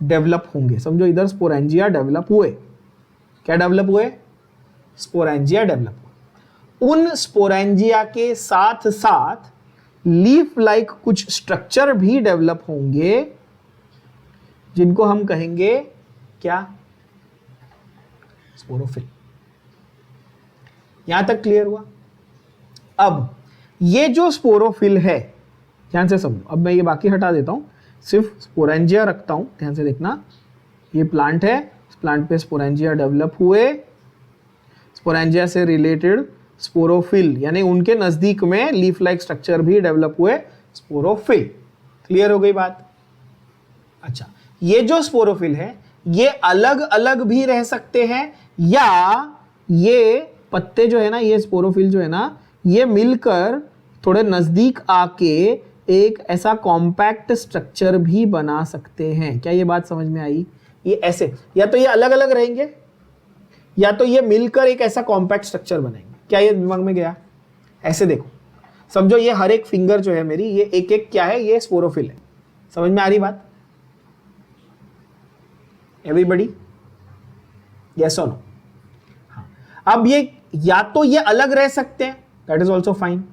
डेवलप होंगे। समझो इधर स्पोरेंजिया डेवलप हुए, क्या डेवलप हुए? स्पोरेंजिया डेवलप हुए। उन स्पोरेंजिया के साथ साथ लीफ लाइक कुछ स्ट्रक्चर भी डेवलप होंगे जिनको हम कहेंगे क्या? स्पोरोफिल। यहां तक क्लियर हुआ? अब ये जो स्पोरोफिल है, ध्यान से समझो, अब मैं ये बाकी हटा देता हूं, सिर्फ स्पोरेंजिया रखता हूं, ध्यान से देखना। ये प्लांट है, इस प्लांट पे स्पोरेंजिया डेवलप हुए, स्पोरेंजिया से रिलेटेड स्पोरोफिल यानी उनके नजदीक में लीफ लाइक स्ट्रक्चर भी डेवलप हुए, स्पोरोफिल। क्लियर हो गई बात? अच्छा, ये जो स्पोरोफिल है ये अलग अलग भी रह सकते हैं, या ये पत्ते जो है ना, ये स्पोरोफिल जो है ना, ये मिलकर थोड़े नजदीक आके एक ऐसा कॉम्पैक्ट स्ट्रक्चर भी बना सकते हैं। क्या ये बात समझ में आई? ये ऐसे, या तो ये अलग अलग रहेंगे या तो ये मिलकर एक ऐसा कॉम्पैक्ट स्ट्रक्चर बनाएंगे। क्या ये दिमाग में गया? ऐसे देखो, समझो ये हर एक फिंगर जो है मेरी, ये एक एक क्या है? ये स्पोरोफिल है। समझ में आ रही बात? एवरीबडी यस और नो? अब ये या तो ये अलग रह सकते हैं, दैट इज ऑल्सो फाइन।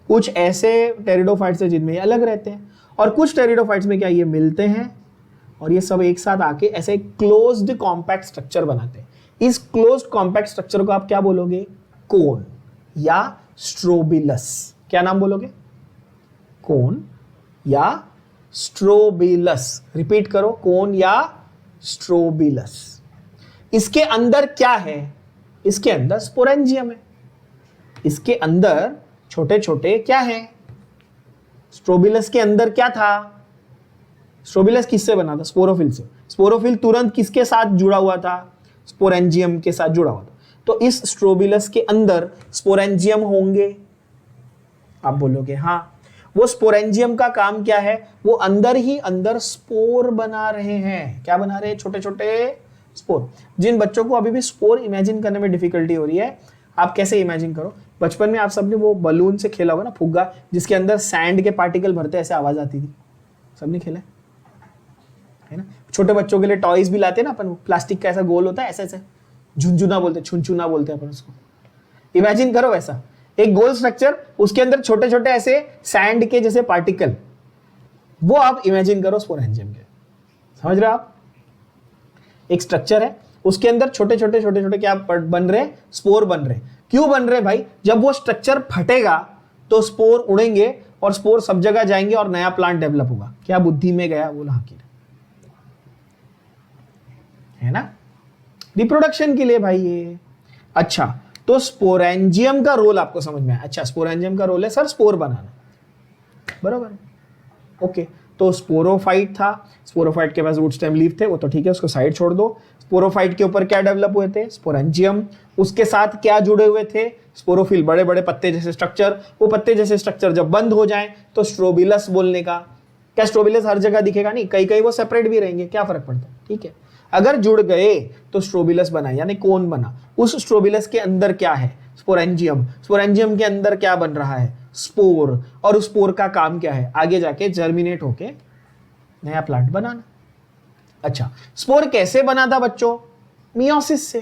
कुछ ऐसे टेरिडोफाइट्स है जिनमें ये अलग रहते हैं, और कुछ टेरिडोफाइट्स में क्या ये मिलते हैं और ये सब एक साथ आके ऐसे क्लोज्ड कॉम्पैक्ट स्ट्रक्चर बनाते हैं। इस क्लोज्ड कॉम्पैक्ट स्ट्रक्चर को आप क्या बोलोगे? कोन या स्ट्रोबिलस। क्या नाम बोलोगे? कोन या स्ट्रोबिलस। रिपीट करो, कोन या स्ट्रोबिलस। इसके अंदर क्या है? इसके अंदर स्पोरेंजियम है, इसके अंदर छोटे छोटे क्या है? स्ट्रोबिलस के अंदर क्या था? स्ट्रोबिलस किससे बना था? स्पोरोफिल से। स्पोरोफिल तुरंत किसके साथ जुड़ा हुआ था? स्पोरेंजियम के साथ जुड़ा हुआ था। तो इस स्ट्रोबिलस के अंदर स्पोरेंजियम होंगे। आप बोलोगे हाँ। वो स्पोरेंजियम का काम क्या है? वो अंदर ही अंदर स्पोर बना रहे हैं। क्या बना रहे हैं? छोटे छोटे स्पोर। जिन बच्चों को अभी भी स्पोर इमेजिन करने में डिफिकल्टी हो रही है, आप कैसे इमेजिन करो, बचपन में आप सबने वो बलून से खेला होगा ना, फुग्गा, जिसके अंदर सैंड के पार्टिकल भरते ऐसे आवाज आती थी। सबने खेला है ना? छोटे बच्चों के लिए टॉयज भी लाते हैं ना अपन, प्लास्टिक का ऐसा गोल होता है, ऐसे ऐसे झुनझुना बोलते, छुनछुना बोलते हैं अपन उसको। इमेजिन करो वैसा एक गोल स्ट्रक्चर, उसके अंदर छोटे छोटे ऐसे सैंड के जैसे पार्टिकल, वो आप इमेजिन करो स्पोरेंजियम के। समझ रहे हो आप? एक स्ट्रक्चर है, उसके अंदर छोटे छोटे छोटे छोटे क्या बन रहे? स्पोर बन रहे। क्यों बन रहे भाई? जब वो स्ट्रक्चर फटेगा तो स्पोर उड़ेंगे और स्पोर सब जगह जाएंगे और नया प्लांट डेवलप होगा। क्या बुद्धि में गया? बोला हकीर है ना, रिप्रोडक्शन के लिए भाई ये। अच्छा, तो स्पोरेंजियम का रोल आपको समझ में आया? अच्छा, स्पोरेंजियम का रोल है सर स्पोर बनाना, बराबर? ओके, तो स्पोरोफाइट था, स्पोरोफाइट के पास रूट स्टेम लीफ थे, वो तो ठीक है, उसको साइड छोड़ दो। स्पोरोफाइट के ऊपर क्या डेवलप हुए थे? स्पोरेंजियम। उसके साथ क्या जुड़े हुए थे? स्पोरोफिल, बड़े बड़े पत्ते जैसे स्ट्रक्चर। वो पत्ते जैसे स्ट्रक्चर जब बंद हो जाए तो स्ट्रोबिलस बोलने का। क्या स्ट्रोबिलस हर जगह दिखेगा? नहीं, कई कई वो सेपरेट भी रहेंगे, क्या फर्क पड़ता है? ठीक है, अगर जुड़ गए तो स्ट्रोबिलस बना, यानी कोन बना। उस स्ट्रोबिलस के अंदर क्या है? स्पोरेंजियम। स्पोरेंजियम के अंदर क्या बन रहा है? स्पोर। और उस स्पोर का काम क्या है? आगे जाके जर्मिनेट होके नया प्लांट बनाना। अच्छा, स्पोर कैसे बना था बच्चों? मियोसिस से।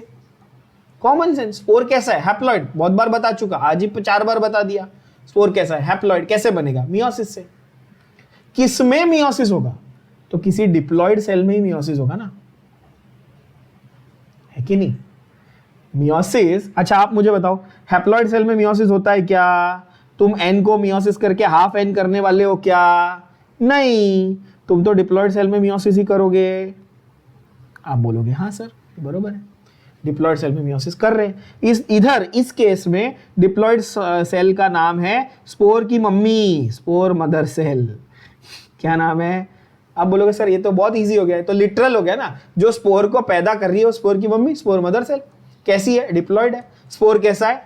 Common sense. स्पोर कैसा है? हैप्लॉइड। बहुत बार बता चुका, आज ही 4 बार बता दिया। स्पोर कैसा है? हैप्लॉइड। कैसे बनेगा? मियोसिस से। किसमें मियोसिस होगा? तो किसी डिप्लॉइड सेल में ही मियोसिस होगा ना, है कि नहीं? मियोसिस। अच्छा, आप मुझे बताओ, हैप्लॉइड सेल में मियोसिस होता है क्या? तुम एन को मियोसिस करके हाफ एन करने वाले हो क्या? नहीं, तुम तो डिप्लॉइड सेल में मियोसिस ही करोगे। आप बोलोगे हाँ सर बरोबर है, डिप्लॉइड सेल में मियोसिस कर रहे हैं। इस केस में डिप्लॉइड सेल का नाम है स्पोर की मम्मी, स्पोर मदर सेल। क्या नाम है? आप बोलोगे सर ये तो बहुत इजी हो गया है, तो लिटरल हो गया ना, जो स्पोर को पैदा कर रही है वो स्पोर की मम्मी, स्पोर मदर सेल। कैसी है? डिप्लॉइड है। स्पोर कैसा है?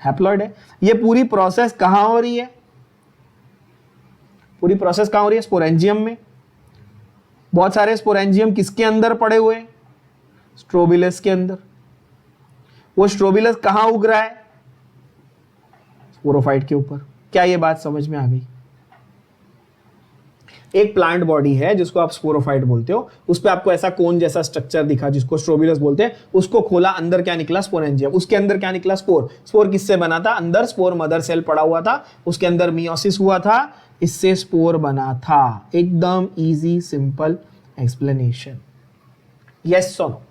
हैप्लॉइड है। ये पूरी प्रोसेस कहां हो रही है? पूरी प्रोसेस कहां हो रही है? स्पोरेंजियम में। बहुत सारे स्पोरेंजियम किसके अंदर पड़े हुए? स्ट्रोबिलस के अंदर। वो स्ट्रोबिलस कहां उग रहा है? स्पोरोफाइट के ऊपर। क्या ये बात समझ में आ गई? एक प्लांट बॉडी है जिसको आप स्पोरोफाइट बोलते हो, उस पे आपको ऐसा कोन जैसा स्ट्रक्चर दिखा जिसको स्ट्रोबिलस बोलते हैं, उसको खोला, अंदर क्या निकला? स्पोरेंजियम। उसके अंदर क्या निकला? स्पोर। स्पोर किससे बना था? अंदर स्पोर मदर सेल पड़ा हुआ था, उसके अंदर मियोसिस हुआ था, इससे स्पोर बना था। एकदम इजी सिंपल एक्सप्लेनेशन। यस और नो?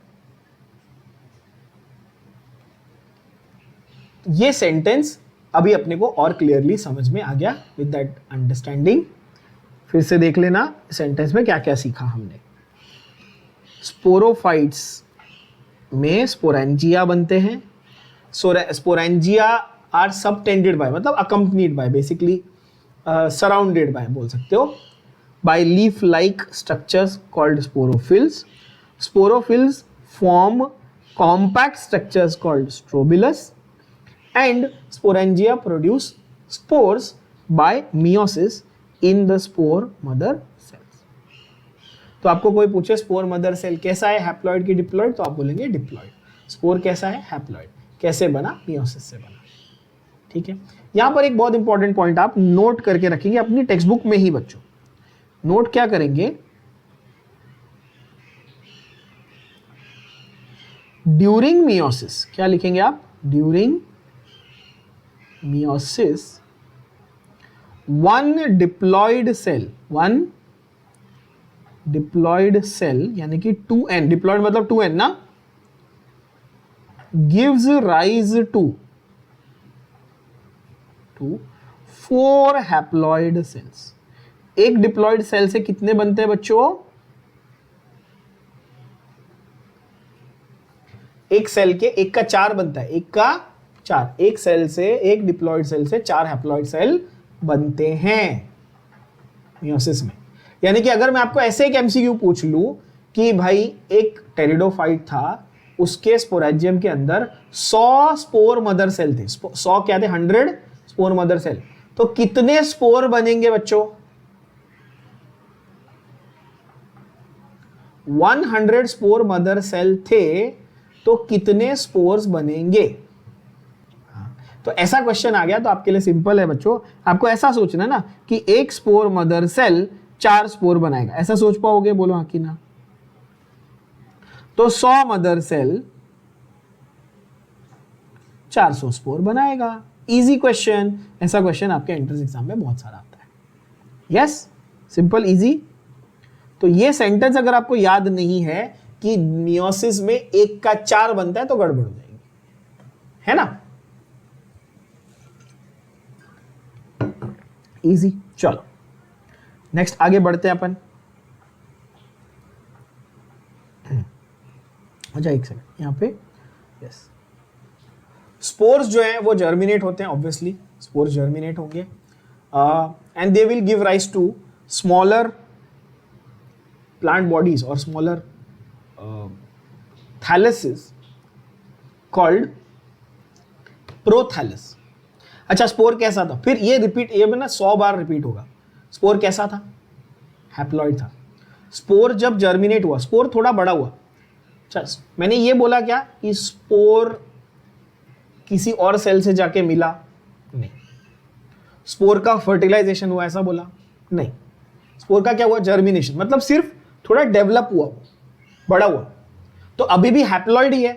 ये सेंटेंस अभी अपने को और क्लियरली समझ में आ गया विद दैट अंडरस्टैंडिंग। फिर से देख लेना सेंटेंस में क्या क्या सीखा हमने। स्पोरोफाइट्स में स्पोरेंजिया बनते हैं। स्पोरेंजिया आर सबटेंडेड बाय, मतलब accompanied by, basically surrounded by बोल सकते हो, by leaf like structures called sporophylls. Sporophylls form compact structures called strobilus, and sporangia produce spores by meiosis in the spore mother cells। तो आपको कोई पूछे spore mother cell कैसा है, haploid की डिप्लॉइड, तो आप बोलेंगे डिप्लॉइड। स्पोर कैसा है, हैप्लॉइड। कैसे बना? मियोसिस से बना। ठीक है, यहां पर एक बहुत इंपॉर्टेंट पॉइंट आप नोट करके रखेंगे अपनी टेक्स्ट बुक में ही बच्चों। नोट क्या करेंगे? ड्यूरिंग मियोसिस, क्या लिखेंगे आप? During meiosis one diploid cell यानी कि 2n, डिप्लॉइड मतलब 2n ना, gives rise to 4 haploid cells। एक डिप्लॉइड सेल से कितने बनते हैं बच्चों? एक सेल के एक का 4 बनता है, एक का 4। एक सेल से, एक डिप्लॉइड सेल से 4 हैप्लॉइड सेल बनते हैं मियोसिस में। यानी कि अगर मैं आपको ऐसे एक एमसीक्यू पूछ लूं कि भाई एक टेरिडोफाइट था, उसके स्पोरेंजियम के अंदर 100 स्पोर मदर सेल थे। 100 क्या थे? 100 स्पोर मदर सेल। तो कितने स्पोर बनेंगे बच्चों? 100 स्पोर मदर सेल थे, तो कितने स्पोर्स बनेंगे? तो ऐसा क्वेश्चन आ गया तो आपके लिए सिंपल है बच्चों, आपको ऐसा सोचना ना कि एक स्पोर मदर सेल 4 स्पोर बनाएगा। ऐसा सोच पाओगे? बोलो हाँ कि ना। तो 100 मदर सेल 400 स्पोर बनाएगा। Easy question. ऐसा क्वेश्चन आपके एंट्रेंस एग्जाम में बहुत सारा आता है। Yes, simple easy. तो ये सेंटेंस अगर आपको याद नहीं है कि मियोसिस में एक का 4 बनता है तो गड़बड़ हो जाएगी, है ना? इजी। चलो नेक्स्ट आगे बढ़ते हैं अपन। अच्छा एक सेकंड यहां पे। यस, स्पोर्स जो है वो जर्मिनेट होते हैं, ऑब्वियसली स्पोर्स जर्मिनेट होंगे and they will give rise to smaller plant bodies और स्मॉलर थैलेसिस कॉल्ड प्रोथैलस। अच्छा, स्पोर कैसा था? फिर ये रिपीट, ये ना 100 बार रिपीट होगा। स्पोर कैसा था? हैप्लॉइड था। स्पोर जब जर्मिनेट हुआ, स्पोर थोड़ा बड़ा हुआ। अच्छा, मैंने ये बोला क्या कि स्पोर किसी और सेल से जाके मिला? नहीं। स्पोर का फर्टिलाइजेशन हुआ, ऐसा बोला? नहीं। स्पोर का क्या हुआ? जर्मिनेशन, मतलब सिर्फ थोड़ा डेवलप हुआ, बड़ा हुआ। तो अभी भी हैप्लॉइड ही है।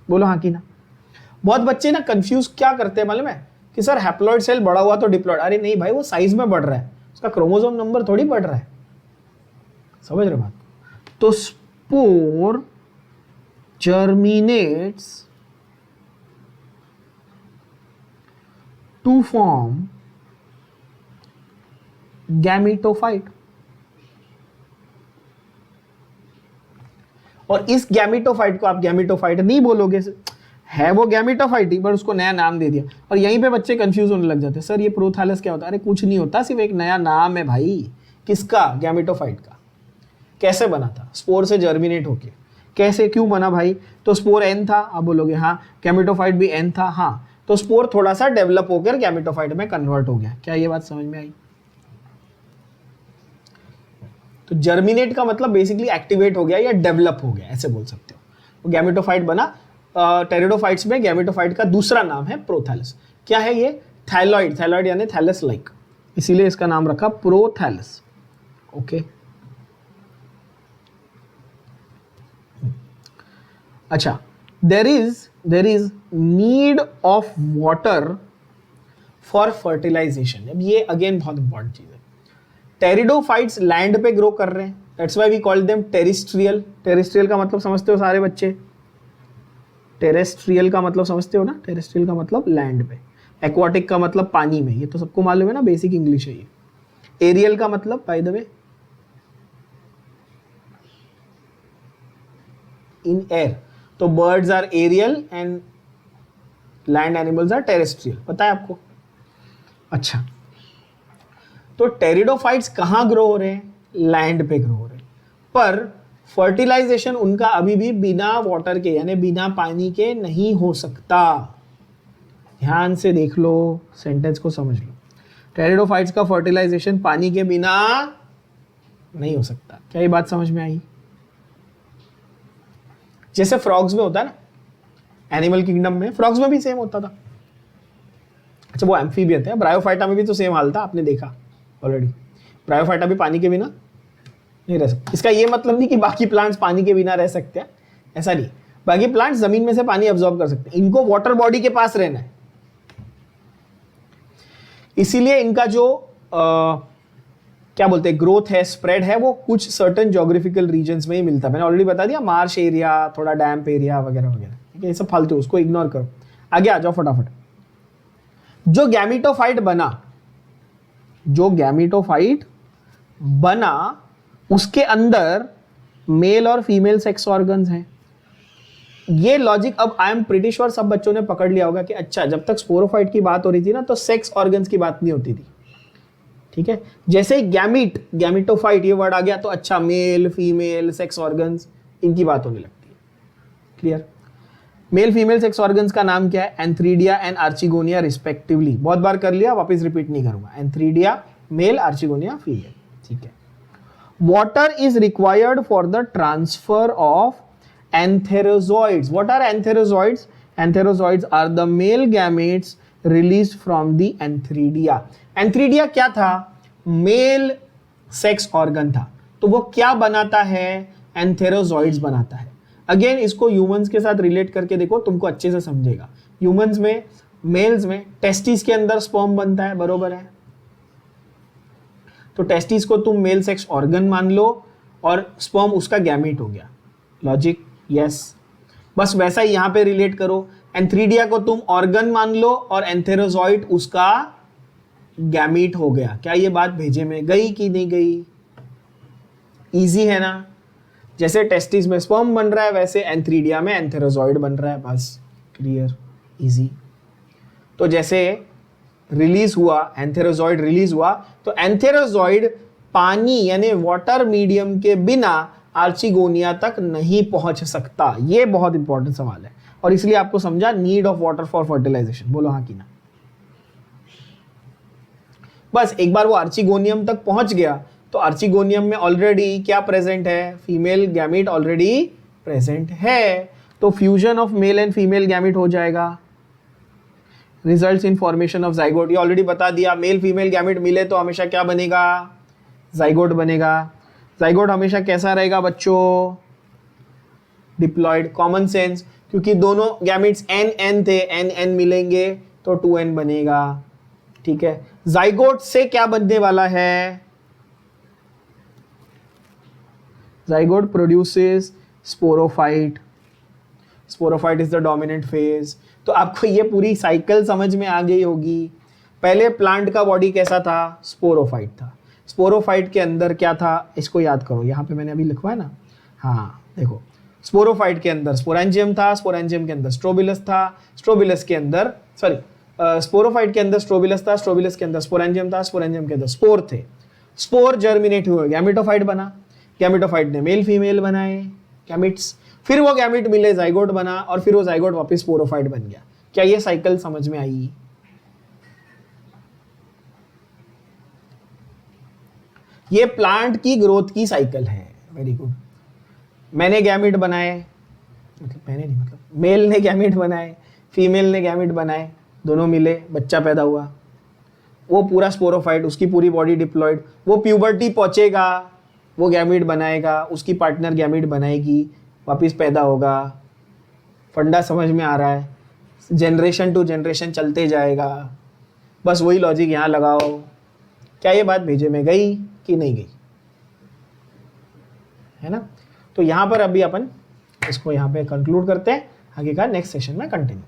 बोलो हाँ कि ना। बहुत बच्चे ना कंफ्यूज क्या करते हैं मालूम है कि सर हैप्लॉइड सेल बड़ा हुआ तो डिप्लॉइड। अरे नहीं भाई, वो साइज में बढ़ रहा है, उसका क्रोमोसोम नंबर थोड़ी बढ़ रहा है। समझ रहे बात? तो spore germinates to form gametophyte। और इस गैमेटोफाइट को आप गैमेटोफाइट नहीं बोलोगे, है वो गैमेटोफाइट ही, पर उसको नया नाम दे दिया। और यहीं पे बच्चे कंफ्यूज होने लग जाते हैं, सर ये प्रोथैलस क्या होता है? अरे कुछ नहीं होता, सिर्फ एक नया नाम है भाई। किसका? गैमेटोफाइट का। कैसे बना था? स्पोर से जर्मिनेट होके। कैसे, क्यों बना भाई? तो स्पोर एन था, आप बोलोगे हाँ। गैमेटोफाइट भी एन था, हाँ। तो स्पोर थोड़ा सा डेवलप होकर गैमेटोफाइट में कन्वर्ट हो गया। क्या ये बात समझ में आई? तो जर्मिनेट का मतलब बेसिकली एक्टिवेट हो गया या डेवलप हो गया, ऐसे बोल सकते हो। तो गैमेटोफाइट बना। टेरिडोफाइट्स में गैमेटोफाइट का दूसरा नाम है प्रोथैलस। क्या है ये? थैलॉइड। थैलॉइड यानी थैलस लाइक, इसीलिए इसका नाम रखा प्रोथैलस। ओके अच्छा, there is need of water for fertilisation. अब ये अगेन बहुत इंपॉर्टेंट चीज है। टेरिडोफाइट्स लैंड पे ग्रो कर रहे हैं, that's why we call them terrestrial. Terrestrial का मतलब समझते हो सारे बच्चे? टेरेस्ट्रियल का मतलब समझते हो ना? टेरेस्ट्रियल का मतलब लैंड पे, एक्वाटिक का मतलब पानी में, ये तो सबको मालूम है ना, बेसिक इंग्लिश है ये। एरियल का मतलब by the way in air, तो birds are aerial and land animals are terrestrial, पता है आपको? अच्छा, तो टेरिडोफाइट्स कहां ग्रो हो रहे हैं? लैंड पे ग्रो हो रहे हैं, पर फर्टिलाइजेशन उनका अभी भी बिना वाटर के यानी बिना पानी के नहीं हो सकता। ध्यान से देख लो, सेंटेंस को समझ लो। टेरिडोफाइट्स का फर्टिलाइजेशन पानी के बिना नहीं हो सकता। क्या ये बात समझ में आई? जैसे फ्रॉग्स में होता है ना, एनिमल किंगडम में फ्रॉग्स में भी सेम होता था। अच्छा, वो एम्फीबियन थे, ब्रायोफाइटा में भी तो सेम हाल था, आपने देखा ऑलरेडी। ब्रायोफाइटा भी पानी के बिना नहीं रह सकते। इसका ये मतलब नहीं कि बाकी प्लांट्स पानी के बिना रह सकते हैं, ऐसा नहीं। बाकी प्लांट्स जमीन में से पानी अब्सॉर्ब कर सकते हैं, इनको वाटर बॉडी के पास रहना है। इसीलिए इनका जो क्या बोलते हैं ग्रोथ है, स्प्रेड है, वो कुछ सर्टेन ज्योग्राफिकल रीजन्स में ही मिलता है। मैंने ऑलरेडी बता दिया, मार्श एरिया, थोड़ा डैम्प एरिया वगैरह वगैरह, ठीक है? ये सब फालतू, उसको इग्नोर करो, आगे आ जाओ फटाफट। जो गैमीटोफाइट बना उसके अंदर मेल और फीमेल सेक्स ऑर्गन्स हैं। ये लॉजिक अब आई एम प्रीटी श्योर सब बच्चों ने पकड़ लिया होगा कि अच्छा, जब तक स्पोरोफाइट की बात हो रही थी ना, तो सेक्स ऑर्गन्स की बात नहीं होती थी, ठीक है? जैसे ही गैमीटोफाइट ये वर्ड आ गया, तो अच्छा, मेल फीमेल सेक्स ऑर्गन्स इनकी बात होने लगती है। Clear? Male female sex organs का नाम क्या है? Antheridia and archegonia respectively. बहुत बार कर लिया, वापस रिपीट नहीं करूंगा। एंथ्रीडिया मेल, आर्चिगोनिया फीमेल, ठीक है? Water is required for the transfer of antherozoids. What are antherozoids? Antherozoids are the male gametes released from the antheridia. Antheridia क्या था? मेल सेक्स ऑर्गन था। तो वो क्या बनाता है? एंथेरोजॉइड्स बनाता है। अगेन इसको ह्यूमंस के साथ रिलेट करके देखो, तुमको अच्छे से समझेगा। ह्यूमंस में, मेल्स में टेस्टिस के अंदर स्पर्म बनता है, बरोबर है? तो टेस्टिस को तुम मेल सेक्स ऑर्गन मान लो और स्पर्म उसका गैमेट हो गया। लॉजिक? यस। बस वैसा ही यहां पे रिलेट करो। एंथ्रीडिया को तुम ऑर्गन मान लो और एंथेरोजॉइड उसका गैमीट हो गया। क्या ये बात भेजे में गई कि नहीं गई? इजी है ना? जैसे टेस्टिस में स्पर्म बन रहा है, वैसे एंथ्रीडिया में एंथेरोजॉइड बन रहा है। बस क्लियर, इजी। तो जैसे रिलीज हुआ, एंथेरोजॉइड रिलीज हुआ, तो एंथेरोजॉइड पानी यानी वाटर मीडियम के बिना आर्चिगोनिया तक नहीं पहुंच सकता। ये बहुत इंपॉर्टेंट सवाल है, और इसलिए आपको समझा need of water for fertilisation. बोलो हाँ कि ना? बस एक बार वो आर्चिगोनियम तक पहुंच गया, तो आर्चिगोनियम में ऑलरेडी क्या प्रेजेंट है? फीमेल गैमीट ऑलरेडी प्रेजेंट है, तो fusion of male and female gamete हो जाएगा, results in formation of zygote. ये ऑलरेडी बता दिया, मेल फीमेल गैमीट मिले तो हमेशा क्या बनेगा? जाइगोट बनेगा। जाइगोट हमेशा कैसा रहेगा बच्चों? डिप्लॉयड। कॉमन सेंस, क्योंकि दोनों गैमीट्स n थे, n मिलेंगे तो 2n बनेगा, ठीक है? जाइगोट से क्या बनने वाला है? Zygote produces sporophyte. Sporophyte is the dominant phase. तो आपको ये पूरी साइकिल समझ में आ गई होगी। पहले प्लांट का बॉडी कैसा था? स्पोरोफाइट था। स्पोरोफाइट के अंदर क्या था? इसको याद करो, यहाँ पे मैंने अभी लिखवा है ना, हाँ देखो, स्पोरोफाइट के अंदर स्पोरेंजियम था, स्पोरेंजियम के अंदर स्ट्रोबिलस था, स्ट्रोबिलस के अंदर स्पोरोफाइट के अंदर स्ट्रोबिलस था, स्ट्रोबिलस के अंदर स्पोरेंजियम था, स्पोरेंजियम के अंदर स्पोर थे। स्पोर जर्मिनेट हुए, गैमेटोफाइट बना, गैमेटोफाइट ने मेल फीमेल बनाए गैमिट्स, फिर वो गैमिट मिले, जाइगोट बना, और फिर वो जाइगोट वापस स्पोरोफाइट बन गया। क्या ये साइकिल समझ में आई? ये प्लांट की ग्रोथ की साइकिल है। Very good. मैंने गैमिट बनाए, मतलब मैंने नहीं, मतलब मेल ने गैमिट बनाए, फीमेल ने गैमिट बनाए, दोनों मिले, बच्चा पैदा हुआ, वो पूरा स्पोरोफाइट, उसकी पूरी बॉडी डिप्लॉयड, वो प्यूबर्टी पहुंचेगा, वो गैमीट बनाएगा, उसकी पार्टनर गैमीट बनाएगी, वापस पैदा होगा। फंडा समझ में आ रहा है? जनरेशन टू जनरेशन चलते जाएगा। बस वही लॉजिक यहाँ लगाओ। क्या ये बात भेजे में गई कि नहीं गई? है ना? तो यहाँ पर अभी अपन इसको यहाँ पे कंक्लूड करते हैं, आगे का नेक्स्ट सेशन में कंटिन्यू।